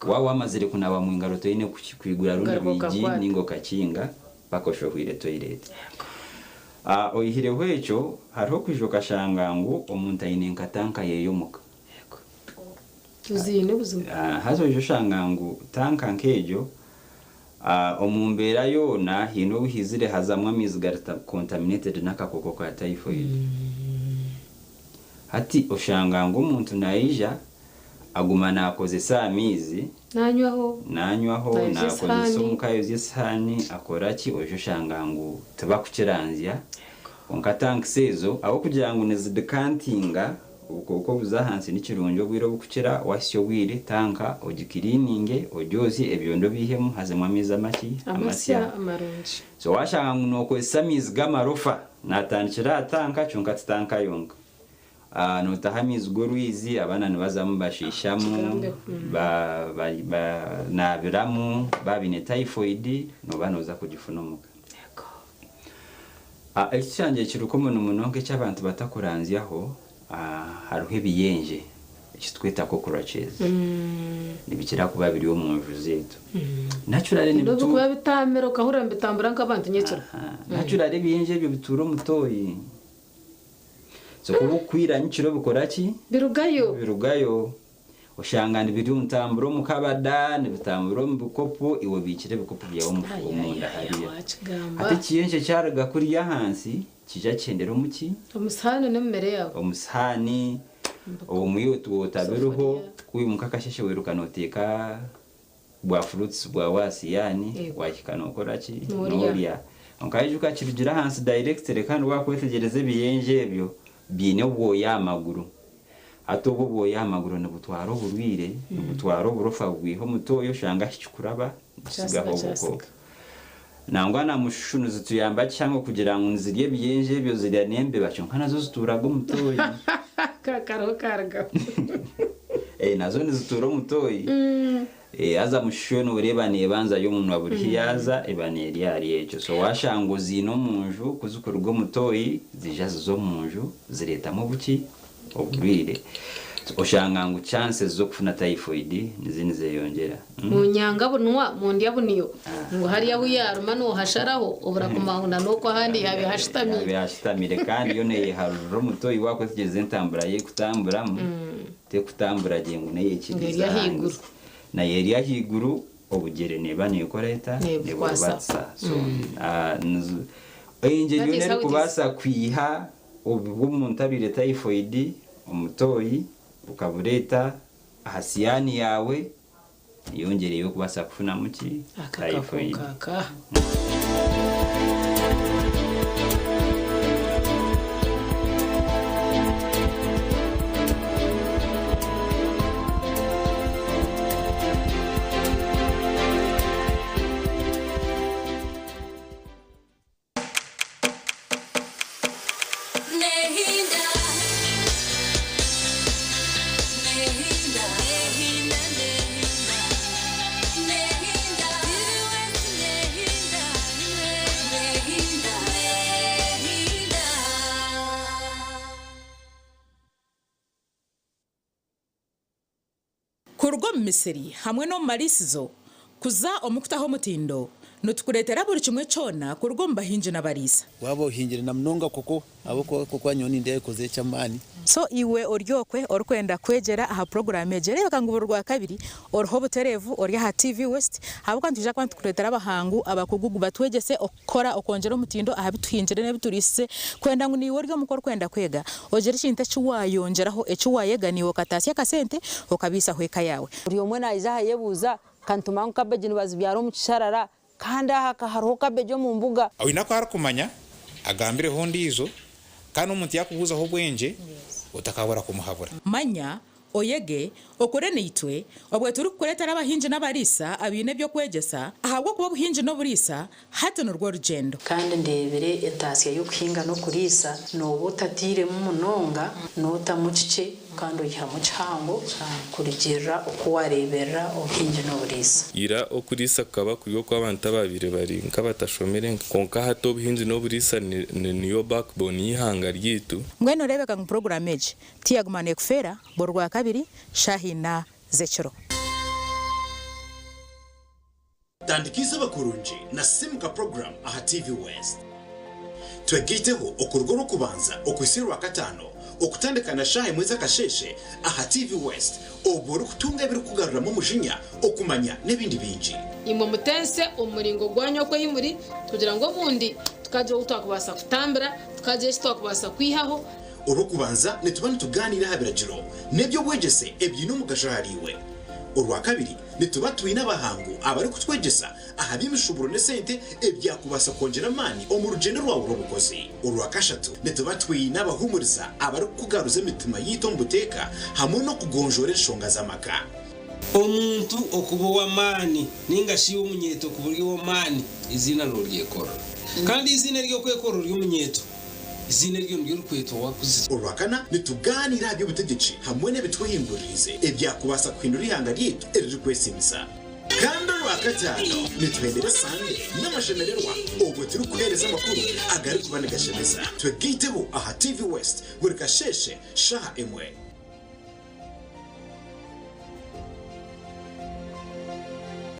wawe amazire kunaba mu ngaro toyine kwigura rundi bigi ningo kakinga bakosho hwire toilet oyihire hwecho hariho kwijoka shangangu omuntu ayine nkatanka yeyomuka tuzine buzima hazo jo shangangu tanka nkejo omumbera yona hino buhizire hazamwa mizgarta contaminated nakakoko ka typhoid hati oshangangu umuntu naija agumana akozesa amizi nanywaho nakozesa omukayo zisani akoraki ojo shangangu tabakukiranzya onkatankisezo aho kugira ngo nezidekantinga ubukoko buzahansi n'ikirunjo bwiro bukukira wasyo bwire tanka ogikirininge ojozi ebyondo bihemu hazemwa miza maki amasya amarunji so washanga ngo nokozesa mizi gamarofa natandikira tanka chonka tanka yonka no tahamiz gorwizi abana nibazamu bashishamu nabiramu babine typhoid no banoza kugifunomuka ekicanje kirukomo n'umunonke cy'abantu batakuranzyaho hariho ebiyenje ekitweta cockroaches nibikira kuba biri mu nju zetu naturally nibitu kuba bitamero kahura mbitambura nk'abantu nyekiro naturally ebiyenje byo bituro mutoyi so kubukwira nyikiro bikoraki birugayo oshangana biri untamburo mukabada nibitamburo mu bukopo iwo bikire bikopo byawo mu nda hariya ati kiyenje cyaraga kuri yahansi kija cyendero muki omusahani n'emmere yawe omusahani omuyo tuwotabiruho kuyi mukakasheshe werukanoteka bwa fruits bwa wasiyani wakikanokora ki noriya onkayijuka kirugira hansi directly kandi wakwetegereze biyenje ebyo bine ubwoya amaguru hato ubwoya amaguru nibutwaro burwire nibutwaro burofa bwiho mutoyo shanga kikuraba sigaho bukoko nangwa na mushunu zituyamba cyangwa kugira ngo nziriye biyenje byo ziriya nembe bacyo nazo zituraga umutoyi kakaro karga nazo nizitura umutoyi aza mushunu urebane banza yo muntu aburi yaza ebaneri yari yecho so washango zino munju kuzukurwa umutoyi zija zo munju zireta mu buki oburire oshanga ngu chances zo kufuna typhoid nizini zeyongera munyanga bunwa mundi abuniyo ngo hari yabuyaruma no hasharaho obura kumahuna noko handi yabe hashitamire kandi yone haruro mutoyi wako tigeze ntambura ye kutamburamo te kutambura gengu naye ikindi na yeri yahiguru obugere neba nikoreta nebo batsa so enje yone kubasa kwiha umuntu abire typhoid umutoyi ukabureta ahasiyani yawe yongereye yo kubasa kufuna muki typhoid kurwo misiri hamwe no marisizo kuza omukutaho mutindo nutukuretera buri kimwe cyona kurwo mbahinje nabarisa wabo hinjire na mnonga koko aboko koko anyoni ndeye koze cyamani so iwe oryokwe orkwenda kwegera aha program egere bakanguburwa kabiri orho buterevu orya ha TV West habuka ntuje kwantu kuretera abahangu abakugugu batwegese okora okongera umutindo aha bitwinjire ne biturise kwenda ngo niwe ryo mukor kwenda kwega ogera ikintu cyuwayongeraho ecyuwayeganiwe katasi akasente okabisa hweka yawe uri omwe iza yebuza kantuma nkabeje nibazi byaro mu kisharara kanda hakaharoka bejo mu mbuga awinako harakumanya agambire hondi izo kandi umuntu yakubuza ho bwenje utakabura kumuhabura manya oyege okore nitwe obwe turi kuretera abahinje n'abarisa abine byo kwegesa ahabwo kuba buhinje no burisa hato n'urwo rugendo kandi ndebere etasiya yo kuhinga no kurisa no butatire mu munonga no tamucice kandi uyiha mu cyango kurigera uko warebera ubuhinje no burisa ira okurisa kaba kuyo kw'abantu babire bari nkabatashomere konka hato buhinje no burisa niyo backbone y'ihanga ryitu mwene rebeka mu program eje tiyagumane kufera borwa kabiri Shahina Zechero Tandikiza bakurunji na simuka program aha TV West twegiteho okurugoro kubanza okwisirwa katano okutandikana shahe mweza kasheshe aha TV West oboro kutunga biri kugarura mu mujinya okumanya nebindi binji imwe mutense umuringo gwanyo ko yimuri kugira ngo bundi tukaje utakubasa kutambira tukaje tutakubasa kwihaho urukubanza nitubane tuganira habiragiro nebyo bwegese ebyino mugashahariwe urwa kabiri nitubatuye n'abahangu abari kutwegesa ahabimishuburo ne sente ebyakubasa kongera mani omurugendo rwawo rubukozi urwa kashatu nitubatuye n'abahumuriza abari kugaruza imitima yito mbuteka hamwe no kugonjora inshonga z'amaka omuntu okubo wa mani ningashi umunyeto kuburyo wa mani izina roryekora kandi izina ryo kwekora ry'umunyeto izina ryo ndio rukweto wakuziza urwakana nituganira byo butegeci hamwe nebitwihingurize ebyakubasa kwindura ihanga ryitu erije kwesimisa kandi urwakatano nitubendera sande n'amashemererwa ubwo turi kuhereza amakuru agari kubane gashemeza twegiteho aha TV West buri kasheshe shaha emwe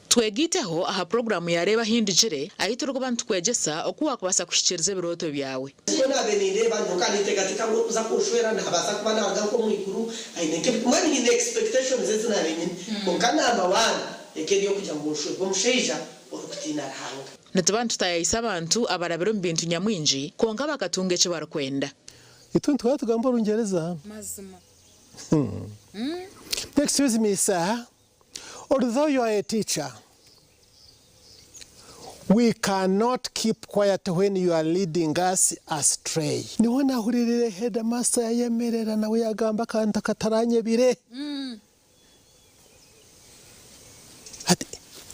twegiteho aha programu yareba hindijire ahita urwo bantu kwegesa okuwa kubasa kushikiriza biroto byawe sona beninde bantu kandi tegatika ngo uza kushwera nabaza kuba naga ko mwikuru aineke mani ni expectations zina benyine konkana amabana ekeriyo kujya ngo ushwe bomusheja urukutina rahanga natubantu tayisa abantu abarabero mbintu nyamwinji konka bakatunge cyo barakwenda ituntu twatugamba urungereza mazima excuse me sir, although you are a teacher, we cannot keep quiet when you are leading us astray. Niho nahurire headmaster yemerera nawe yagamba kanta kataranye bire.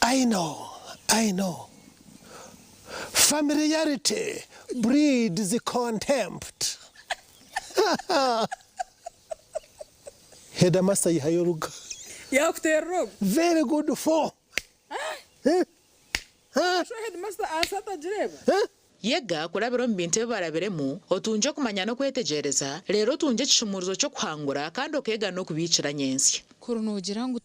I know. Familiarity breeds contempt. Headmaster yayoruga. Yakuterro. Very good for. Show headmaster asata jireba. yega kurabiro mbinte barabiremu otunje kumanya no kwetegereza rero tunje kishumuruzo cyo kwangura kandi okega no kubicira nyensi kurunugira ngo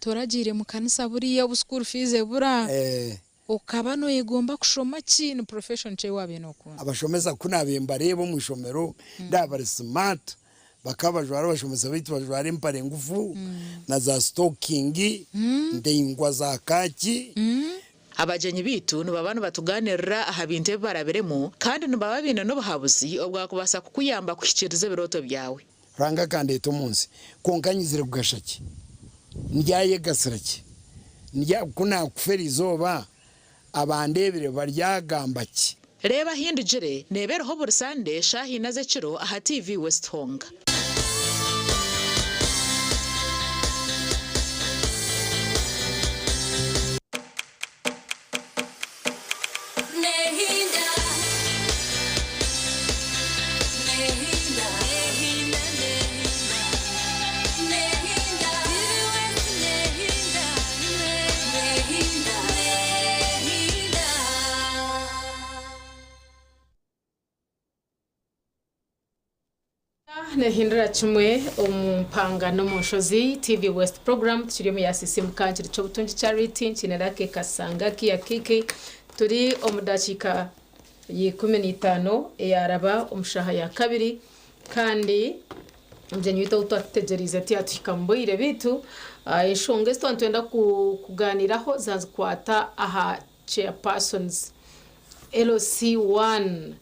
toragire mu kanisa buriya bu school fees bura ukaba no yegomba kushoma kintu profession cye wabe no ku abashomeza kunabemba rebo mu shomero ndabari smart bakabajwara bashomeza bitu bajwara impare ngufu na za stocking ndengwa za kaki abajenyi bitu no babana batuganirira ahabinte barabiremo kandi no bababina no bahabuzi obwa kubasa kukuyamba kushikiriza biroto byawe ranga kandi eto munsi konkanyizire kugashaki ndyaye gasiraki ndya kuna kuferi zoba abandebire baryagambaki reba hindujire nebereho buri Sunday shahi naze kiro aha TV West Honga nehindura chimwe umumpangano mushozi TV West program kirimo yasisi mukanjira cyo butunji charity kinarake kasanga kiya kiki turi omudakika y15 yaraba umushaha ya kabiri kandi mjenyi wita utategerize ati atukamboire bitu ishonge sto antwenda kuganiraho zanzikwata aha chairpersons LC1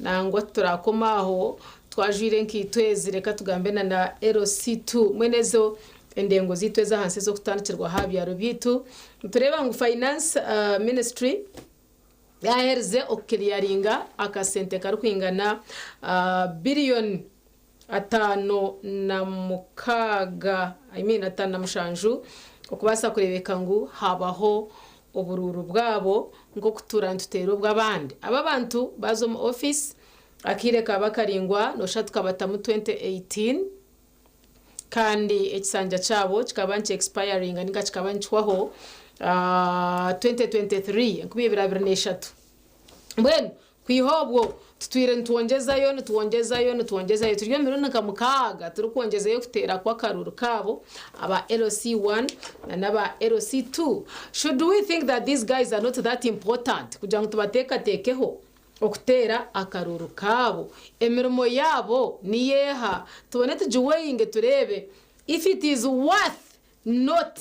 nangwa turakomaho twajire nkitweze reka tugambena na LC2 mwenezo endengo zitweza hanse zo kutandikirwa habi ya rubitu tureba ngo finance ministry yaherze okiliyaringa akasente karukwingana billion 5 atanu na mushanju okubasa kurebeka ngo habaho ubururu bwabo ngo kuturantutero bw'abandi aba bantu bazo mu office akire kabakaringwa no shatuka batamu 2018 kandi ekisanja chabo kikabanche expiring aninga kikabanchwaho 2023 nkubibira neshatu mbwenu kwihobwo tutwire ntuongezayo turiyo miliyoni kamukaga turi kuongezayo kutera kwa karuru kabo aba LC1 na aba LC2 should we think that these guys are not that important kugira ngo tubateka tekeho okutera akaruru kabo emirimo yabo niyeha tubone tujuweinge turebe if it is worth not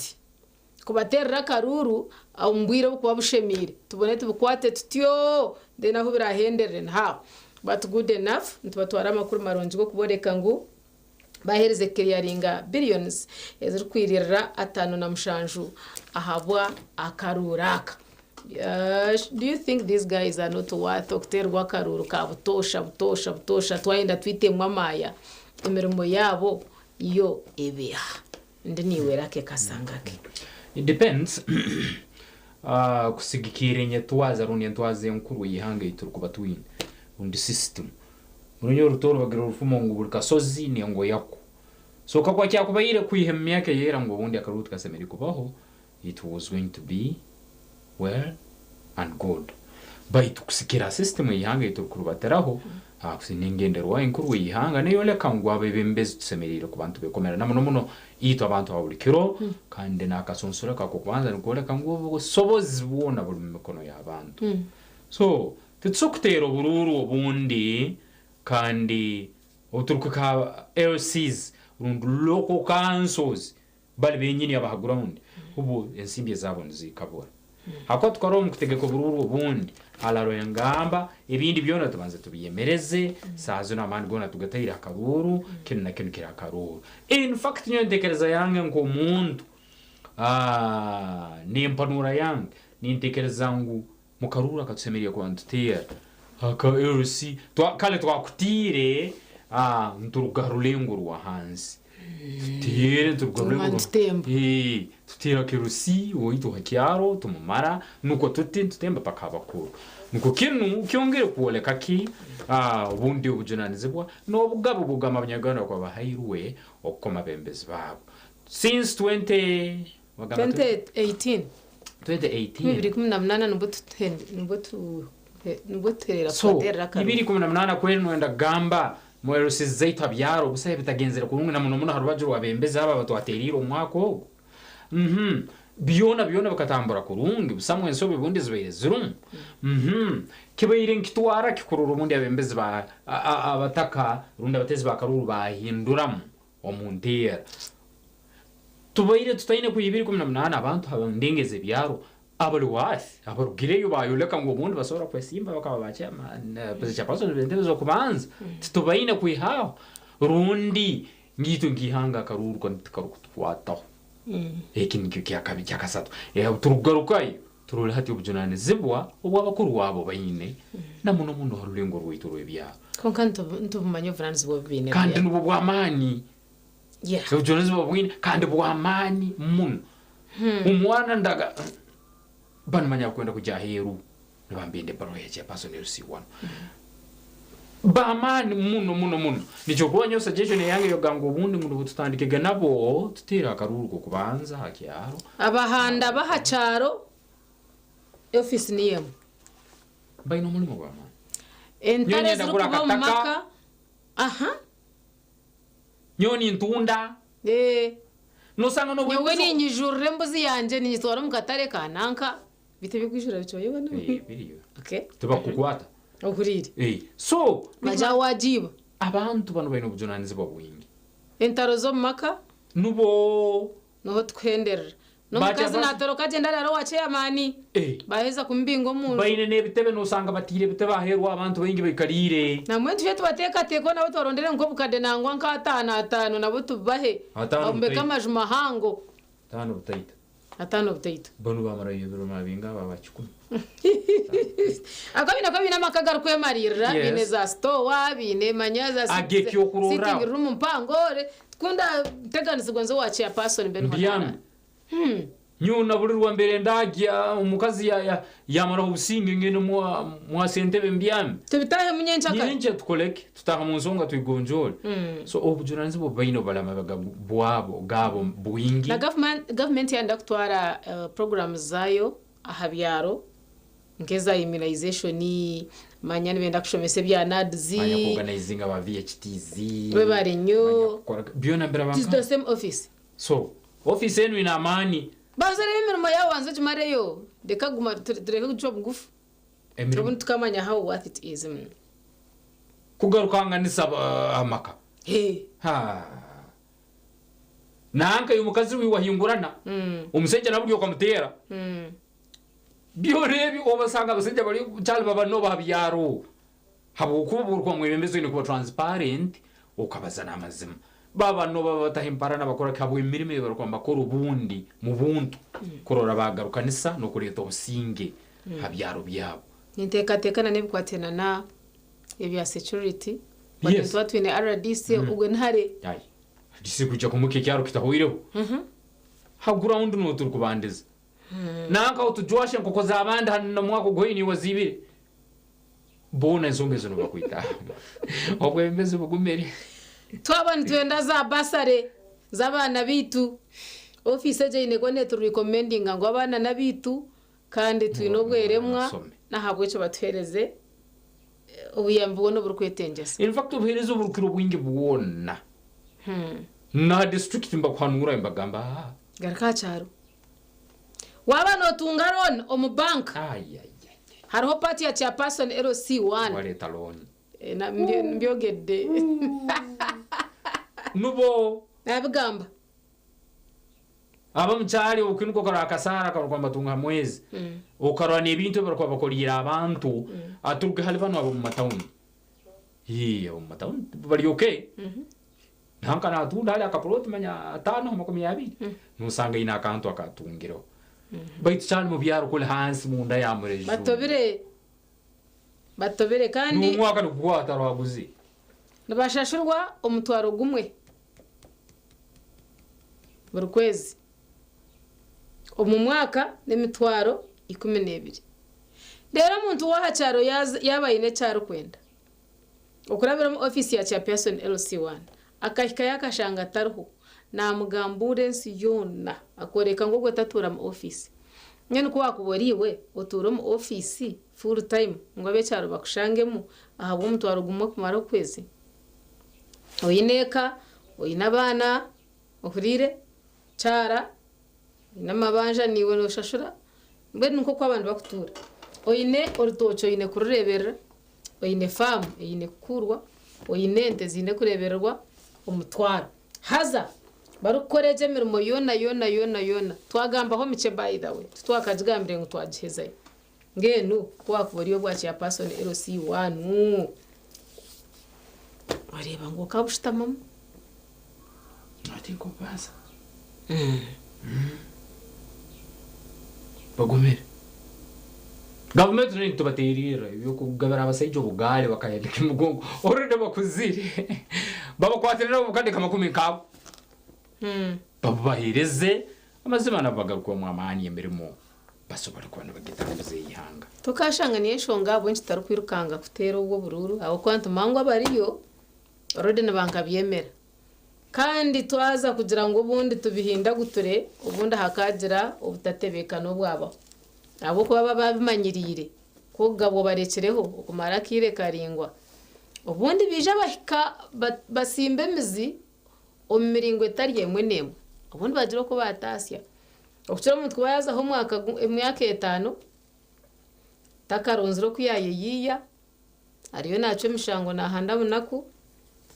kubatera akaruru umbwire kuba bushemire tubone tubukwate tutyo dena ho birahendere nta but good enough ntubatwara amakuru maronji go kuboreka ngo bahereze clearinga billions eziri kwirira 5 na mushanju ahabwa akaruraka. Do you think these guys are not worth okuterwa karuru ka butosha twayenda twite mwamaya emirimo yabo yo ebeha ndiniwera ke kasangake it depends kusigikire nyetwaza rundi ntwaze nkuru yihanga iturukuba twine undi system munyo rutoro bagira urufumo ngo buri kasozi ni ngo yako so kakwa cyakubayire kwihemya yake yera ngo bundi akarutu kasemeri kubaho it was going to be well and good by tukusikira system yihanga iturukubateraho kusiningender wa inkuru yihanga neyo leka ngo abebembeze tusemerire ku bantu bekomera namuno ito abantu baburikiro kandi nakasonsura kako kubanza ngoreka ngo sobozi bubona buri mikono y'abantu so tutsokutero bururu obundi kandi oturuka LCs rundu local councils bali benyini abaground ubu ensimbi zabo nzikabura hako tukaro mukutegeko bururu obundi alaro yangamba ibindi byona tubanze tubiyemereze sazo namani gona tugatayira akaruru kintu na kintu kira akaruru in fact nyo ntekereza yange ngo umuntu ni mpanura yange ni ntekereza ngo mukaruru akatusemeriye ku bantu tera aka LC kale twakutire nturugarulenguru wa hansi tutire nturugarulenguru tutira kerusi woito hakiaro tumumara nuko tutemba pakabakuru nuko kinu kyongere kuoleka ki ubundi ubujunanizibwa no bugabo bugama abanyagana kwa bahairuwe okoma bembezi babo since 2018 2018 nubwo nubutera so kwaterera karu 2018 kwenu wenda gamba mwerusi zaitwa byaro busaye bitagenzera kurungu na muno harubajuru wabembeza aba batwaterira umwaka ogo biona bakatambura kurungi busamwe nsobe bundi zibere zirum kibayire nkitwara kikurura ubundi abembezi ba abataka runda batezi bakaruru bahinduramu omuntera tubayire tutayine ku 2018 abantu habandengeze byaro abaruwasi abarugireyo bayoleka ngo ubundi basora kwesimba bakaba bacha pesa paso ndende zo kubanza tubayine kwihaho rundi ngito ngihanga karuru ko ntikarukutwataho eki nikyo kyakabi kyakasato turugarukayo turule hati ubujunane zibwa ubwabakuru wabo bayine na muno harulengo rwitu rwebya konkanto ntubumanyo France bo bine kandi nubo bwamani ubujunane zibwa bwine kandi bwamani muno umwana ndaga banmanya kwenda kujya heru nibambende baro ya personal C1 bamani muno nicho kubanyo suggestion yange yo gango ubundi ngo tutandike nabo tutira akaruruko kubanza hakyaro abahanda bahacaro office niyemo bayino mulimo bama entare zuru kuba maka nyoni ntunda no sanga no wewe ni nyijurre mbuzi yanje ni twara mukatare kananka bite bikwishura bico yewe no biriyo okay tubakukwata okurire so baja wajiba abantu bano bayino bujunanize bobwingi entaro zo maka nubo no twendera no mukazi natoroka je ndararo wache yamani baheza kumbingo muntu bayine nebitebe no sanga batire biteba herwa abantu bayingi bikarire namwe tuje tubateka teko nabo torondere ngo bukade nangwa nka 5 nabo tubahe ambeka majuma hango 5 butaita atano butaita bano bamara yebero mabinga babachukuna akabina makagaru kwemarira bine za store bine manyaza agekyo kurora sitting room mpangore kunda teganizwa nzo wache person beno nyuna burirwa mbere ndagya umukazi yamara ubusinge ngene mwa sentebe mbyami tubitahe munyenchaka nyenje tukoleke tutaha munzonga tuigonjole so obujunanize bo bayino balama bwabo gabo buingi na government yanda kutwara programs zayo ahabyaro ngeza immunization ni manyane benda kushomese bya NADZ manya organizing aba VHTZ we barenyo biona mbere banka the same office so office enu ina amani bazare imirimo yawo wanze kimareyo dekaguma tureke gucoba ngufu turabona tukamanya how worth it is kugarukanga nisaba amaka nanka yumukazi wihingurana umusenje naburiyo kamutera byorebi obasanga abasenje bari cyale baba no babyaro habukuburwa mwebembezo ni kuba transparent ukabazana amazima baba no baba batahimpara n'abakora kabwe imirimo barukwamba ko rubundi mu buntu korora bagarukanisa no kureta obusinge habyaro byabo niteka nebikwatena na ebya security abantu batwine RDC ugwe ntare disi kuja kumuke cyaro kitahoireho ground no turi kubandiza nanka utujwashe nkoko zabandi hano mwako goyini wazibire bona izombezo no bakwita obwe mbeze bugumere twabana twenda za basare zabana bitu office je ine gone tu recommending ngo abana nabitu kandi twinobweremwa nahabwe cyo batwereze ubuyambo no burukwetengesa in fact ubuhereze uburukiro bwingi bwona na district mbakwanura imbagamba garaka cyaro wabano tungaron omu bank hariho party ya chairperson LC1 waleta loan na mbyogedde nubo nabigamba abamchali ukinuko kora akasara kwamba tunga mwezi ukarwa nebintu barako bakolira abantu aturuke halivano abo mu matown mu matown bari okay nanka na tu dali akaplot manya 5 nusanga ina akantu akatungiro baitu cyane mu byaro kule hansi mu nda yamureje batobere kandi n'umwaka n'ugwata rabuzi nabashashurwa omutwaro gumwe buri kwezi mu mwaka n'imitwaro 12 rero umuntu wahacaro yabaye ne cyaro kwenda ukurabira mu office ya chairperson LC1 akahika yakashanga tarho na mugambure yona akoreka ngo gutatura mu office nyene ko wakuboriwe utura mu office full time ngo abe cyaro bakushangemo aha bo mutwaro gumo kumara kwezi oyineka oyinabana ohurire cara namabanja niwe no shashura mbe nuko kwa abantu bakutura oyine orutocho oyine kureberera oyine famu oyine kurwa oyine ente zine kurebererwa umutwaro haza barukoreje mirimo yona twagamba mice by the way twakajigambire ngo twagihezayo ngenu kwakuboriyo bwaci ya person LC1 areba ngo kabushita mama ati ko baza bagomere government ni tubaterira yo kugabara abasaijo bugale bakayandika imugongo orede bakuzire baba kwaterera ubukandika makumi kabo babahireze amazima nabagaruka mu amani yemeremo basobora kubana bagitangize yihanga tukashanganiye shonga bwenshi tarukwirukanga kutera ubwo bururu aho kwantu mangwa bariyo orede nabanka byemera kandi twaza kugira ngo ubundi tubihinda guture ubundi hakagira ubutatebekano bwabo abo kuba babimanyirire kugabo barekereho kumara kire karingwa ubundi bije bahika basimbe mizi omiringo etariye mwenemo ubundi bagira ko batasya okucira mu twayaza ho mwaka 5 takaronzero kuyaye yiya ariyo naco mishango nahanda munaku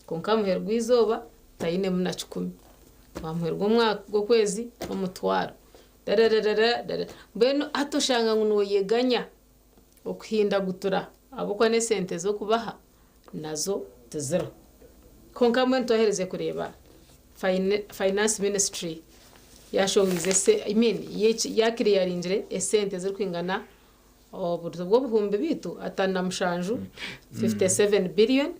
konkamuherwa izoba tayine muna 10 bamuherwa umwaka go kwezi umutwaro darararara beno atoshanga ngo yeganya okuhinda gutura abukwa ne sente zo kubaha nazo tezero konkamwe ntohereze kureba finance ministry yashowize se yakiri yarinjire esente zo kwingana obuto bwo buhumbe bitu atana mushanju 57 billion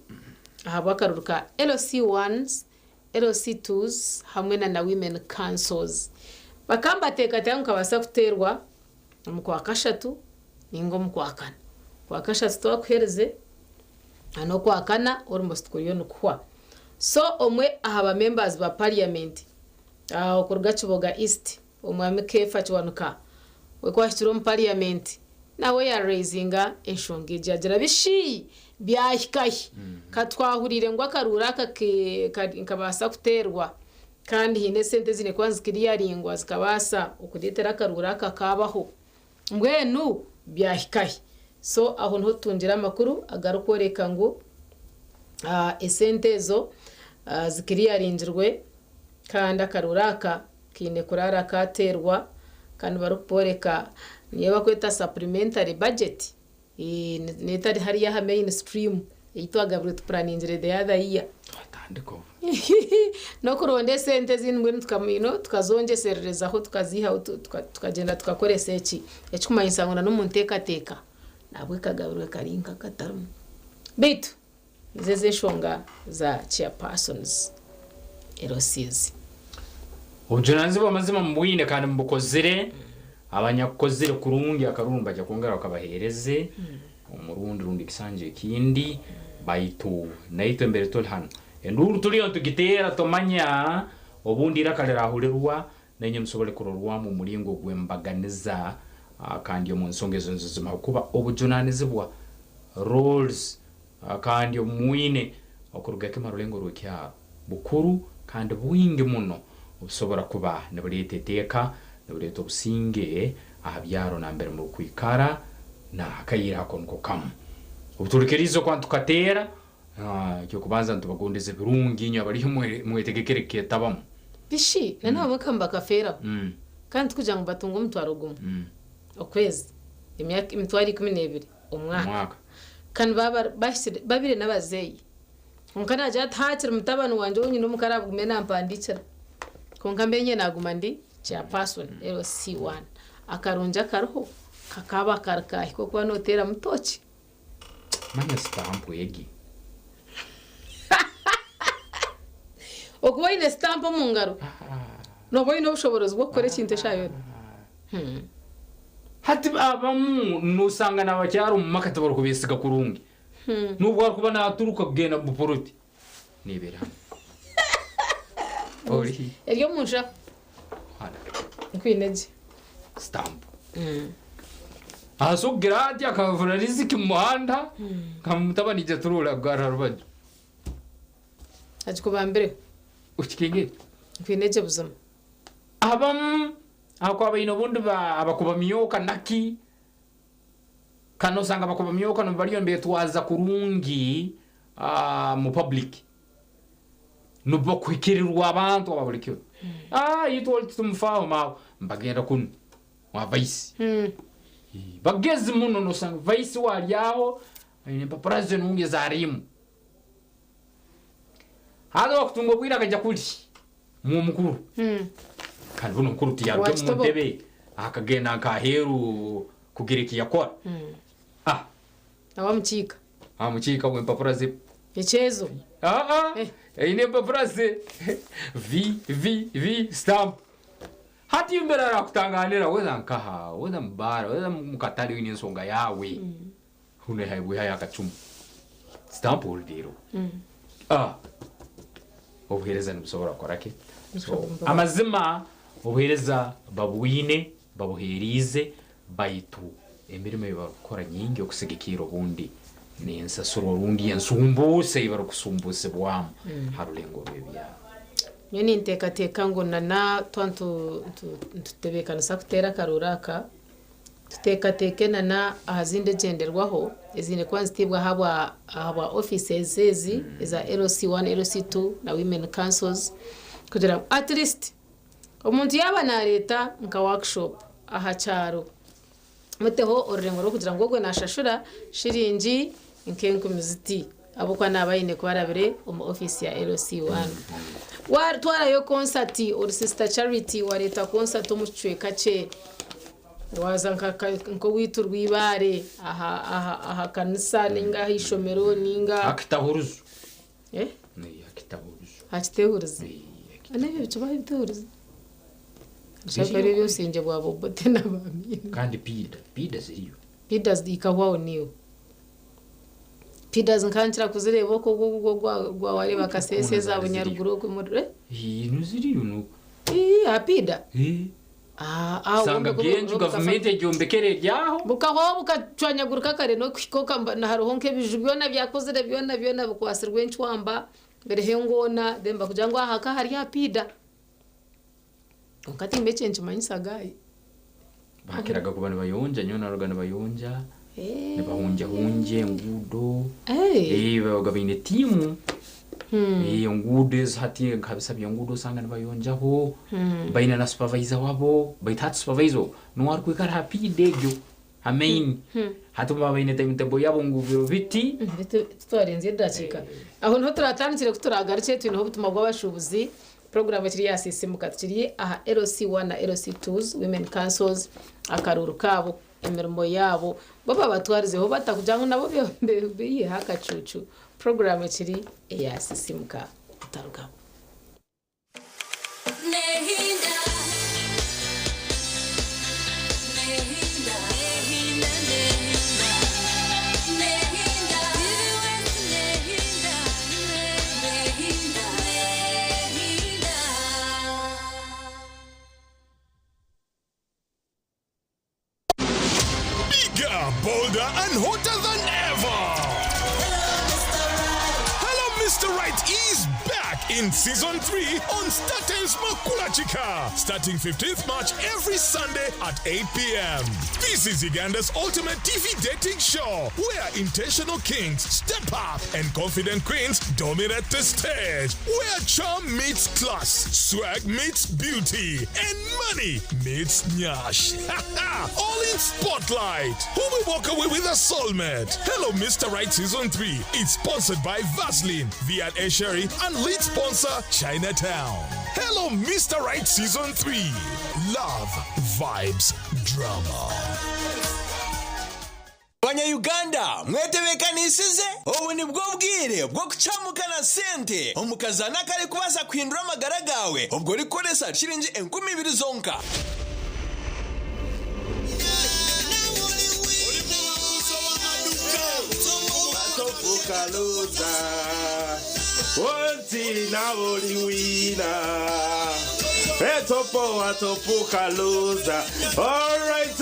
ahabakaruka LC1s LC2s hamwe na women councils bakamba tekatanga kabasa kuterwa mu kwa kashatu ningo mu kwa kana kwa kashatu twakuhereze ano kwa kana almost kuriyo nukwa so omwe ahaba members ba parliament okurga Kiboga East omwami Kefa Chwanuka we kwa hitiro mu parliament nawe ya raisinga enshonge jagira bishi byahikaye katwahurire ngo akarura kabasa kuterwa kandi hine sente zine kwanza kiriyaringwa zikabasa ukudetera akarura kakabaho mbwenu byahikaye so aho nto tungira makuru agarukoreka ngo esente zo zikiriyaringirwe kandi akaruraka kine kurara katerwa kandi baruporeka niba kweta supplementary budget netari hari ya mainstream itwaga buri planning the other year atandiko no kuronde sente zinwe tukamino tukazongeserereza aho tukaziha tukagenda tukakoresa iki ekikumanyisangana no muntekateka nabwe kagaburwe karinka katarumu bitu zeze shonga za chairpersons LCs ubujananzi bamazima mbuyine kandi mbukozere abanyakozere kurungi akarumba jya kongera bakabahereze umurundi rundi kisanje kindi baitu naito mbere tol hano enduru tuliyo tugitera tomanya obundi rakalera hulerwa nenye msobole kurorwa mu muringo gwembaganiza kandi yo munsongezo nzima kuba obujananizibwa roles kandi omwine okuruga kemarulengo rwekya bukuru kandi buinge muno usobora kuba nebuleteteka nebuleto businge ahabyaro nambere mu kwikara na akayira konko kam ubuturikerizo kwantu katera cyo kubanza ntubagondeze birungi nya bari mwetegekere ketabamo bishi nana bakamba kafera kandi kugira ngo batunga umutwaro gumu okwezi imyaka imitwari 12 umwaka kandi babire nabazeyi onkana aja thatira mutabano wanje wonyine umukarabugume nampandikira konka mbenye naguma ndi chairperson LC1 akarunja karoho kakaba karkahi ko kwa notera mutochi manya stamp yegi okuba ine stamp mu ngaro no boy no bushoborozi bwo gukora ikintu shayo hati abamu nusanga nabacyaro mu makata baro kubisiga kurungi nubwo arkuba naturuka kugenda mu poroti nibera ori elyo munja kwineje stamp ahasogera ati akavura riziki mu muhanda kamutabanije turura bwara rubaje ajiko bambere ukikenge kwineje buzama abam akwa bayino bundi abakuba miyoka naki kano sanga bakuba miyoka no baliyo mbetwaza kurungi mu public nubo kwikirirwa abantu ababulikyo yitwa tumfaho ma mbagenda kun wa vice bagezi muno no sanga vice wali yaho ne paparazzi nunge zarimu hado wakutungo bwira kajya kuri mu mukuru kandi buno mukuru tiyarwe mu debe akagenda akaheru kugereki yakora awamchika we paparazzi echezo ine paparazzi v stamp hati imbera rakutanganira weza nkaha weza mbara weza mukatali wini nsonga yawe hune haibwe haya kachumu stamp uldiro obuhereza nibusobora korake amazima obuhereza babuine babuherize bayitu emirimo y'abakora nyingi okusigikira ubundi nensasuro rundi yansumbuse ibaro kusumbuse bwam harulengo bebya nyoni ntekateka ngo nana twantu tutebekana sakutera karuraka tutekateke nana ahazinde genderwaho ezine kwanzitibwa haba offices ezi za LC1 LC2 na women councils kugira at least omuntu yaba na leta nka workshop aha cyaro muteho orengo ro kugira ngo gwe nashashura shiringi inkenku muziti abo kwa nabayine kwarabire mu office ya LC1 twara yo concert or sister charity wareta concert umucweka ce waza nko witu rwibare aha kanisa ninga hishomero ninga akitahuruzu ni akitahuruzu anebe bicuba bitahuruzu shakari byo sinje bwabo bote nabamine kandi pida ziriyo pida zikahwaho niyo pida nkankira kuzireba ko gwa wari bakasese za bunyaruguru ko muri ziriyo no apida sanga byenju government ejombekere ryaho bukaho bukacwanyaguruka kare no kwikoka na haruhonke bijubyona byakozere byona bukwasirwe ncwamba mbere he ngona demba kugira ngo ahaka hari apida ukati mbecenje manyisagaye bakiraga kubana bayonja nyona rogana bayonja ne bahunje ngudo bagabine timu ngudes hati kabisa byangudo sanga nabayonjaho baina na supervisor wabo baita supervisor no arko ikara happy degyo amain hatuma baina tembo yabo ngubiro biti twarenze dacika aho no turatandikire kuturagarice twino butuma bw'abashubuzi program kiri yasisimuka kiri aha LC1 na LC2s women councils akaruru kabo emirimo yabo baba batwarizeho batakujyango nabo biye hakacucu program kiri yasisimuka taruka bolder and hotter than ever. Hello, Mr. Right is back in season 3 on StarTimes Makula Chika, starting 15th March every Sunday at 8 p.m. This is Uganda's ultimate TV dating show, where intentional kings step up and confident queens dominate the stage, where charm meets class, swag meets beauty, and money meets nyash. All in Spotlight. Who will walk away with a soulmate? Hello, Mr. Right Season 3 is sponsored by Vaseline, Viat Sherry, and lead sponsor Chinatown. Hello, Mr. Right Season 3. Love, vibes, drama. Banya-Uganda, mwetebekanisize ubu ni bwo bwire bwo kucamukana sente omukazana kare kubasa kwindura amagara gawe ubwo rikoresa shiringi 20,000 zonka. Onti na oli wina Etopo watopuka loser. Alright.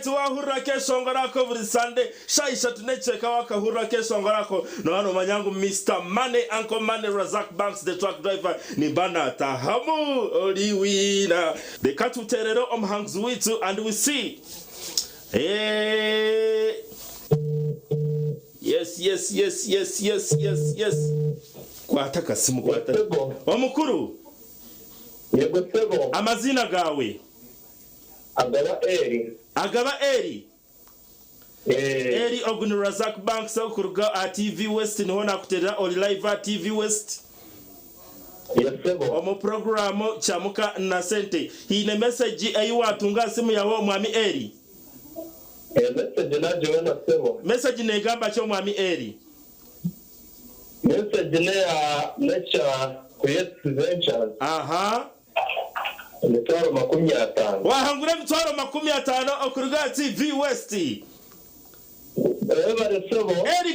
Wahura kesho ngorako buri Sunday. Shaisha tunecheka wakahura kesho ngorako. No hano manyangu Mr. Money, Uncle Money, Razak Banks, the truck driver. Nibana tahamu oliwina. The katu terero omhangs witu and we see. Hey. Yes. Kwataka simu kwataka. Omukuru. Yego sebo. Amazina gawe. Agaba Eri. Eri Ogunu Razak Banks okuruga TV West niho nakuterera oli live TV West. Yes sebo. Omu programu chamuka na sente. Hine message ayi watunga simu yawo mwami Eri. Message na joona sebo. Message negamba kyo mwami Eri. Message ne ya lecture Quest Ventures. Aha. Mitwaro 50. Wahangura mitwaro 50 okuruga TV West. Eri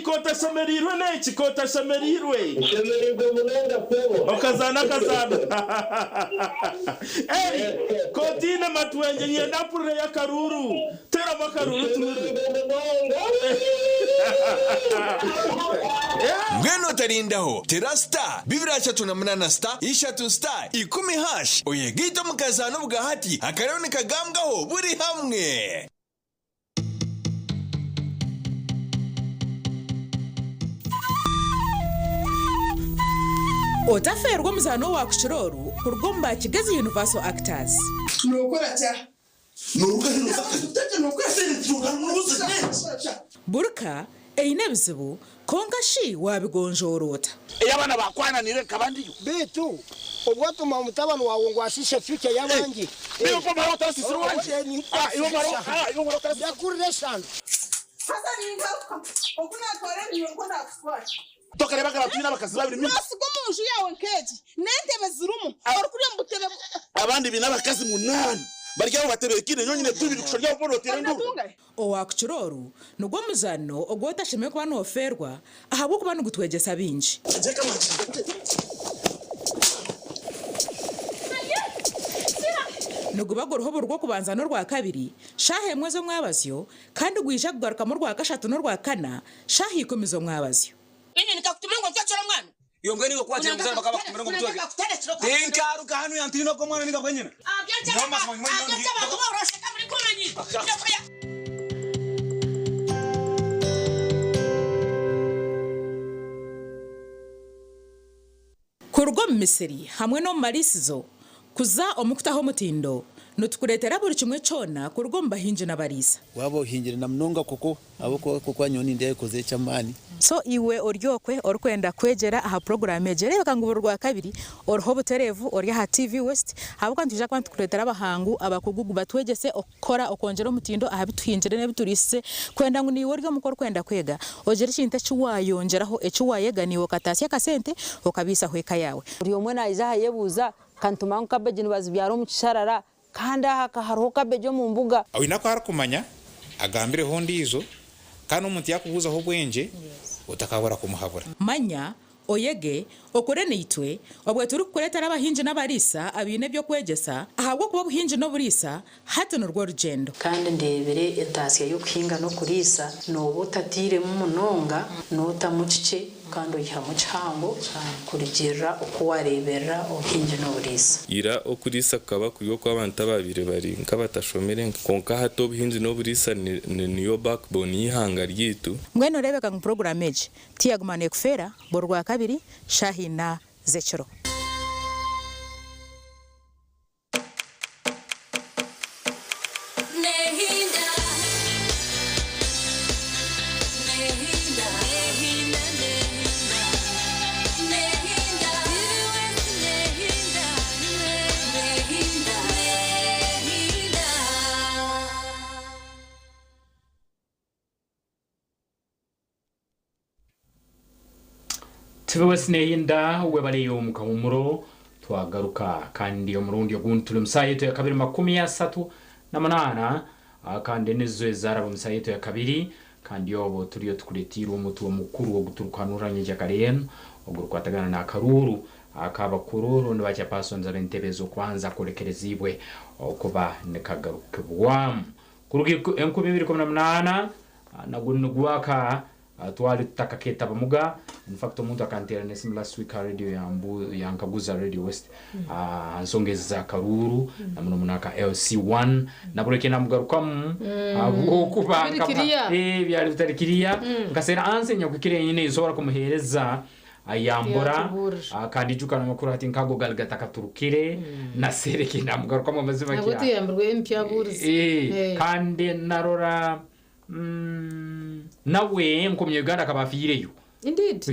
kota shamerirwe neki kota shamerirwe. Shamerirwe munenda sebo. Okazana. Eri kotina matwenje nyenda pure ya karuru. Tera makaruru tunuri. Ngweno tarindaho tera star bibira chatu na munana star ishatu star 10 hash oyegito mukazano bugahati akarone kagambwaho buri hamwe. Otaferwa muzano wa kushororu kurugomba Kigazi Universal Actors. Nokora cha. Burka einebizibu kongashi wabigonjorota. Eyabana bakwana nire kabandi Betu obwatuma mutabano wawe ngo asishe future yabangi. Biyo ko maro tasisiro wanje. Iyo maro yakureshan. Hasa ninga okuna kore niyo kona kufuata. Tokare bakara twina bakazibabiri mimi. Nasugo munju yawe nkeji. Nentebe zirumu. Orukuri mbutebe. Abandi binabakazi munani. Barya batebe kine nyonyine tubiri kushorya boro tirendu. Owakuchororu nugwo muzano ogota sheme kwa no ferwa ahabo kuba nugutwegesa binji. Nugubagoro hobo rwo kubanza no rwa kabiri shahe mwezo mwabazyo kandi gwisha kugaruka mu rwa gashatu no rwa kana shahi ikomizo mwabazyo. Ini nikakutumengo cyacora mwana. Yongeni ko kwakira muzana bakaba kumirongo mutwege. Tinkaruka hanu yantino ko mwana ninga kwenyina. Kurgo Misiri hamwe no marisizo kuza omukutaho mutindo nutukuretera buri kimwe cyona kurugomba hinje nabarisa wabo hinjira na mnonga koko aboko koko nyoni ndiye koze chamani so iwe oryokwe orkwenda kwegera aha program egere bakanguburwa kabiri orho buterevu orya ha TV West habwo ntuje kwantu kuretera abahangu abakugugu batwegese okora okongera mutindo aha bitwinjire ne biturise kwenda ngo niwe oryo mukor kwenda kwega ogere kinta cyuwayongeraho ecyuwayeganiwe katasi akasente okabisa hweka yawe uriyo mwana izaha yebuza kantuma nkabejini bazibyaro mu kisharara kanda hakaharuho kabejo mu mbuga awina ko harakumanya agambire hondi izo kandi umuntu yakubuza ho bwenje utakabura kumuhabura manya oyege okore nitwe obwe turi kuretera abahinje n'abarisa abine byo kwegesa ahabwo kuba buhinje no burisa hato no rwo rugendo kandi ndebere etasiya yo kuhinga no kurisa no butatire mu munonga no tamucice kandi uyiha mu cyango kurigera uko warebera uhinje no burisa ira okurisa kaba kuyo kwa abantu babire bari nkabatashomere konka hato buhinje no burisa niyo backbone yihanga ryitu mweno rebeka mu program eje tiyagumane kufera borwa kabiri Shahina Zechero Tubasne yinda webale yo mukamumuro twagaruka kandi yo murundi yoguntule musayeto ya kabiri 38 kandi nizo zarabo musayeto ya kabiri kandi yobo turiyo tukuretira umutu wo mukuru wo guturukanuranye jakareno ogurkwatagana na karuru akabakuru rundi bachairpersons ab'entebe zo kwanza kurekerezibwe okuba nekagarukibwamu kurugi 2018 nagunugwaka twali tutakaketa bamuga. In fact omuntu akantera nesim last week radio yankaguza Radio West ansongeza karuru namuno munaka LC1 nabureke namugarukamu okubanga byali bitarikiriya ngasera ansenya kukire nyine izora kumuhereza ayambura kandi jukana makuru ati nkago galgata katurukire nasereke namugarukamo mazima kiya nabo tuyamburwe empya buruzi kandi narora nawe nkomye Uganda kabafireyo indeed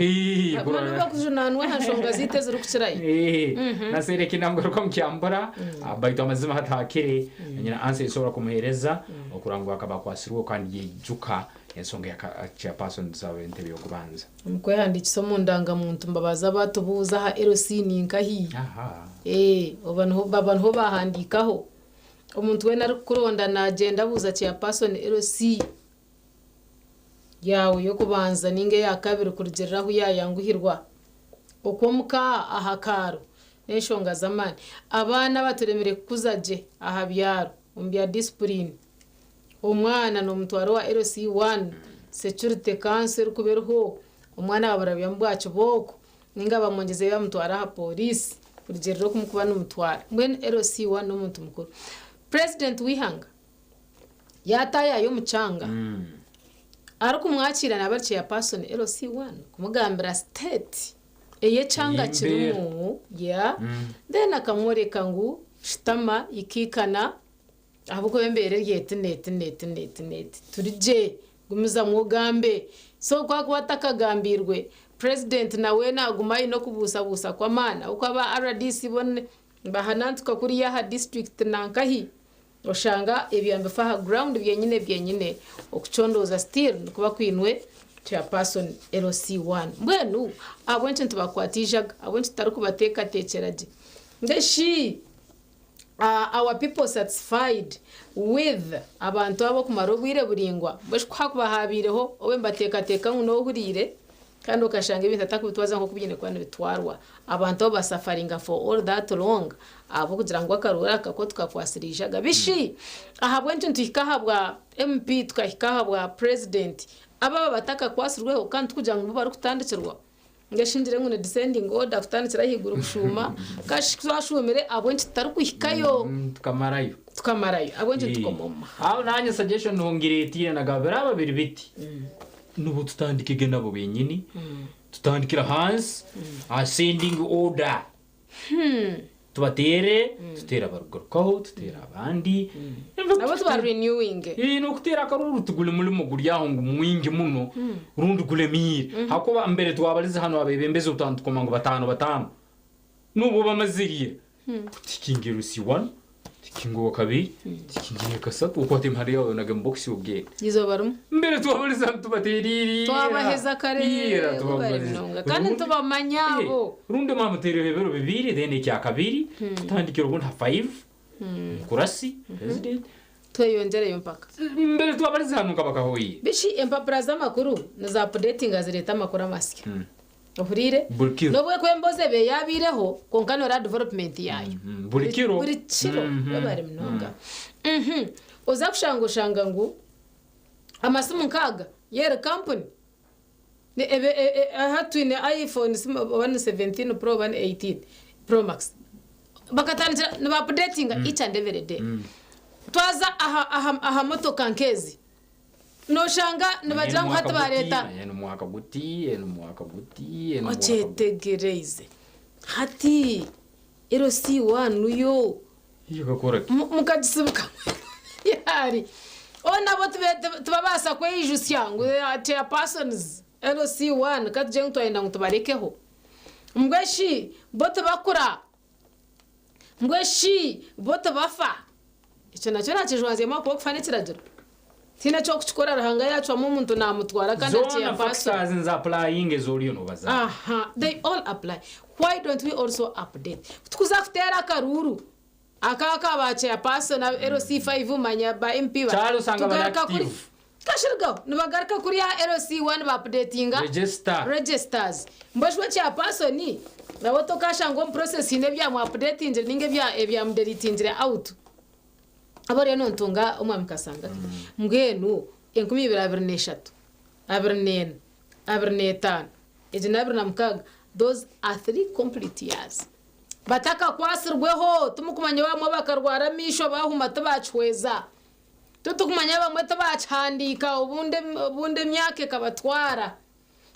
abantu bakujunanwe hashonga ziteze rukirayo nasereke namgaruka mkyambura baito amazima hatakire nyina anse isora kumuhereza okurangwa akabakwasirwo kandi yejuka ensonga ya chairperson zawe entebe yo kubanza mukwe handikisa mu ndangamuntu mbabaza batubuza ha LC ninkahi abantu ho bahandikaho umuntu we nari kuronda na agenda buza chairperson LC yawe yo kubanza ninge ya kabiri kurugeraho yayanguhirwa okomuka ahakaro neshonga zamani abana baturemere kuzaje ahabyaro umbya discipline umwana no mutwaro wa LC1 security council kuberho umwana wabarabya mbwacho boko ninga bamongeze bamutwara ha police kurugeraho kumukubana umutwara mwen LC1 no muntu mukuru president wihanga yataya yo mucanga ariko mwakira na barche ya person LC1 kumugambira state eye changa kirimu then akamworeka ngu shitama ikikana abuko bembere net turije gumiza mugambe so kwa kwatakagambirwe president nawe naguma no kubusa kwa mana uko aba RDC bone bahanantuka kuri ya district nankahi oshanga ebyambe faha ground byenyine okuchondoza still kuba kwinwe chairperson LC1 mbwenu abonche ntubakwatishaga abonche tarukubateka tekeraje ndeshi our people satisfied with abantu abo kumarobwire buringwa bashwa kubahabireho owe mbateka no hurire kandi ukashanga ibintu atakubitwaza nko kubyine kwano bitwarwa abantu basafaringa for all that long abo kugira ngo akarura kako tukakwasirishaga bishi ahabwe ntintu ikahabwa MP tukahikahabwa president aba bataka kwasirweho kandi kugira ngo bari kutandikirwa ngashindire ngo descending order kutandikira higuru gushuma kashwashumire abo ntitari kuhikayo tukamarayo abo ntintu tukomoma aho nanye suggestion ntongiretiye nagabera babiri biti nubu tutandikige nabo benyini tutandikira hands ascending order tubatere tutera barugarukaho tutera abandi nabo tuba renewing no kutera karuru tugule muri muguryaho ngo mwingi muno urundi gulemire hakuba mbere twabalize hano abebembeze utandukoma ngo batanu nubu bamaziriye tikingiru C1 kingo kabiri kingiye kasatu ukote Maria na gambox ubwe izo barum mbere twabaliza tubateriri twabaheza kare kandi tubamanyabo runde mamutere bebero bibiri dene cya kabiri tutandikira ubundi 5 kurasi president tweyongere yompaka mbere twabaliza hano kabakahoyi bishi empapura z'amakuru na za updating azireta amakuru amasya ohurire nobwe kwemboze be yabireho konkanora development yayo burikiro babare mnonga oza kushanga ngu amasimu nkaga yere company ne hatwine iPhone 17 Pro 18 Pro Max bakatanira no updating each and every day twaza aha motoka nkezi no shanga nibagira ngo hatabareta eno mwaka guti ochetegereze hati LC1 yo yokora mukagisibuka yari ona botu tubabasa kwejusya ngo chairpersons LC1 katje ngutwenda ngutubarekeho mbweshi botu bakura mbweshi botu bafa icyo nacyo nakijwanze mako kufanitira jero tina cyo kuchikora rahanga yacu amumuntu namutwara kandi atiya factors in applying ezoriyo no baza they all apply why don't we also update tukuzakutera karuru akaka bache ya person na LC5 manya ba MP ba chalo sanga ba active kashirgaho nibagaruka kuri ya LC1 ba updatinga registers mbashwe cha person nabo tokashanga mu process ine bya mu updating ninge bya mu deleting out abari no ntunga umwami kasanga mbwenu 2023 abirnen abirnetan ejinabir namkaga those are 3 complete years bataka kwasirweho tumukumanya bamwe bakarwara misho bahuma tabachweza tutukumanya bamwe tabachandika ubunde myake kabatwara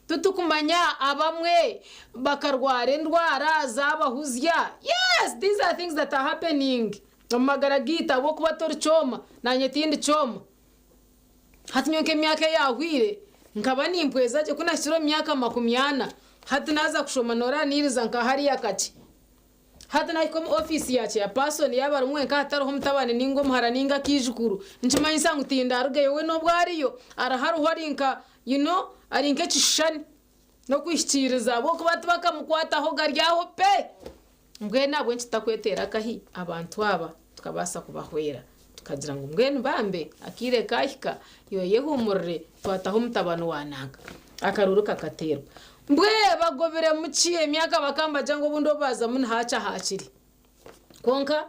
tutukumanya abamwe bakarwara indwara zabahuzya. Yes, these are things that are happening. Amagaragita bo kubatora choma nanye tindi choma hatinyoke myaka yahwire nkaba nimpweza je kuna shiro myaka 80 hatinaza kushoma nora niriza nkahari yakati hatina ikom office yache ya person yabara umwe nkataro ho mutabane ningo muhara ninga kijukuru nchimanye sangu tinda ruge we no bwariyo araharu horinka arinke chishani no kwishikiriza bo kubatu bakamukwata ho garyaho pe mbwe nabwo nchitakwetera kahi abantu aba tukabasa kubahwera tukagira ngo mbwe bambe akire kahika yo yehumurre twataho mutabano wananga akaruru kakaterwa mbwe bagobere muciye myaka bakamba jango bundo baza mun haca haciri konka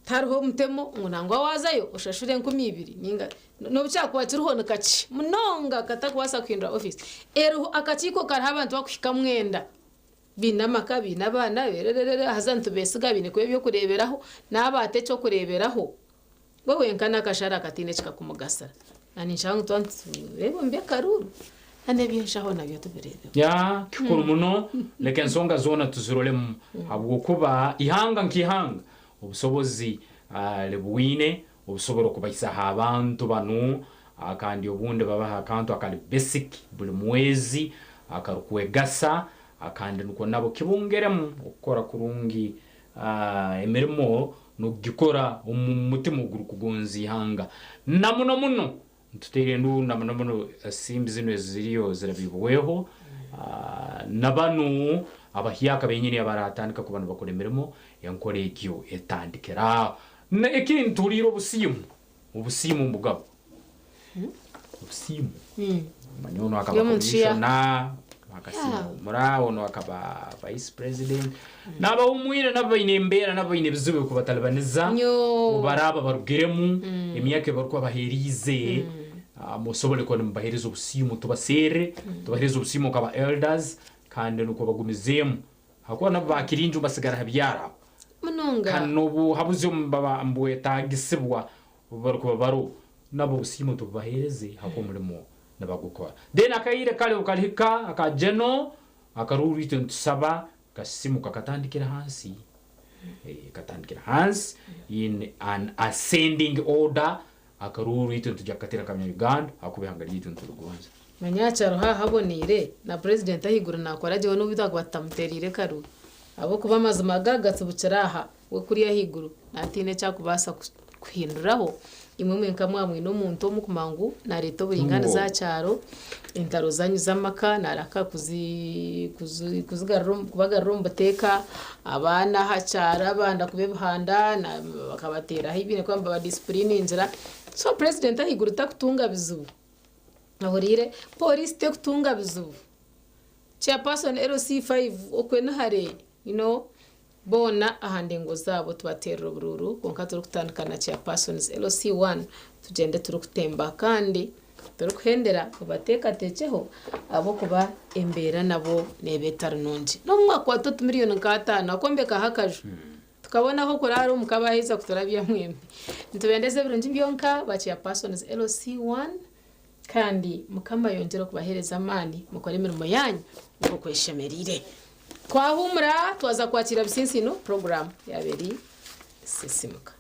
tarho mutemo ngunangwa wazayo ushashure 2000 ninga no bucakwa kiriho nakaci munonga katakwasa kwindra office ero akaciko kari abantu bakushika mwenda binamaka binabana bererere hazantu besiga bine kwe byo kureberaho nabate cyo kureberaho wewe nkana kashara katine chika kumugasara ani nchangu twantu rebo mbe karuru ane byenshaho nabyo tuberebe ya kikuru muno leke nsonga zona tuzirole habwo kuba ihanga nkihanga obusobozi lebuine obusoboro kubaisa abantu banu akandi obunde babaha akantu akali basic buli mwezi akarukwegasa akandi nuko nabo kibungeremu okora kurungi emirimo no gikora umutima uguru kugonzi hanga namuno muno tutere ndu namuno simbi zino ziriyo zirabibuweho nabanu abahiyaka benyine abaratandika ku bantu bakora emirimo yankore egyo etandikira na ekintu riro ubusimu mugabo ubusimu manyono akabakomishona murao no akaba vice president naba umwire nabainembera nabaine bizube ku batalibaniza ubaraba barugiremu emyake barko baherize musobole ko mbaherizo ubusimu tubasere tubaherizo ubusimu kaba elders kandi nuko bagumizemu hakwa nabakirinju basigara habyara munonga kanobu habuzo mbaba mbwe tagisibwa barko baro nabo ubusimu tubahereze hako mulimo nabagukora then akayire kale ukalihika akajeno akaruri 27 kasimu kakatandikira hansi katandikira hansi in an ascending order akaruri 27 jakatira kamya Uganda akubihangali 27 rwanza manyacharo habonire na president ahigura nakoraje wono bitagwatamuterire karu abo kuba mazima gagatse bucaraha we kuri yahiguru natine cyakubasa kuhinduraho imwe nkamwamwe no muntu omukumangu na leto buringana za cyaro intaro zanyu zamaka naraka kuzigarro kubagarro mboteka abana hacara banda kubebhanda na bakabatera hibine kwamba ba discipline inzira so president ahiguru takutunga bizubu ahorire police takutunga bizubu chairperson LC5 okwena hare bona ahandengo zabo tubatera bururu konka turi kutandukana chairpersons LC1 tugende turi kutemba kandi turi kuhendera kubateka techeho abo kuba embera nabo nebetara nonje no mwaka wa 3 miliyoni nk'atano akombeka hakaju tukabona ko kuraro mukabahiza kuturabya mwembe ntubendeze birungi byonka ba chairpersons LC1 kandi mukama yongera kubahereza amani mukora imirimo yanyu uko kweshemerire twahumura twaza kwakira bisinsino program yaberi sisimuka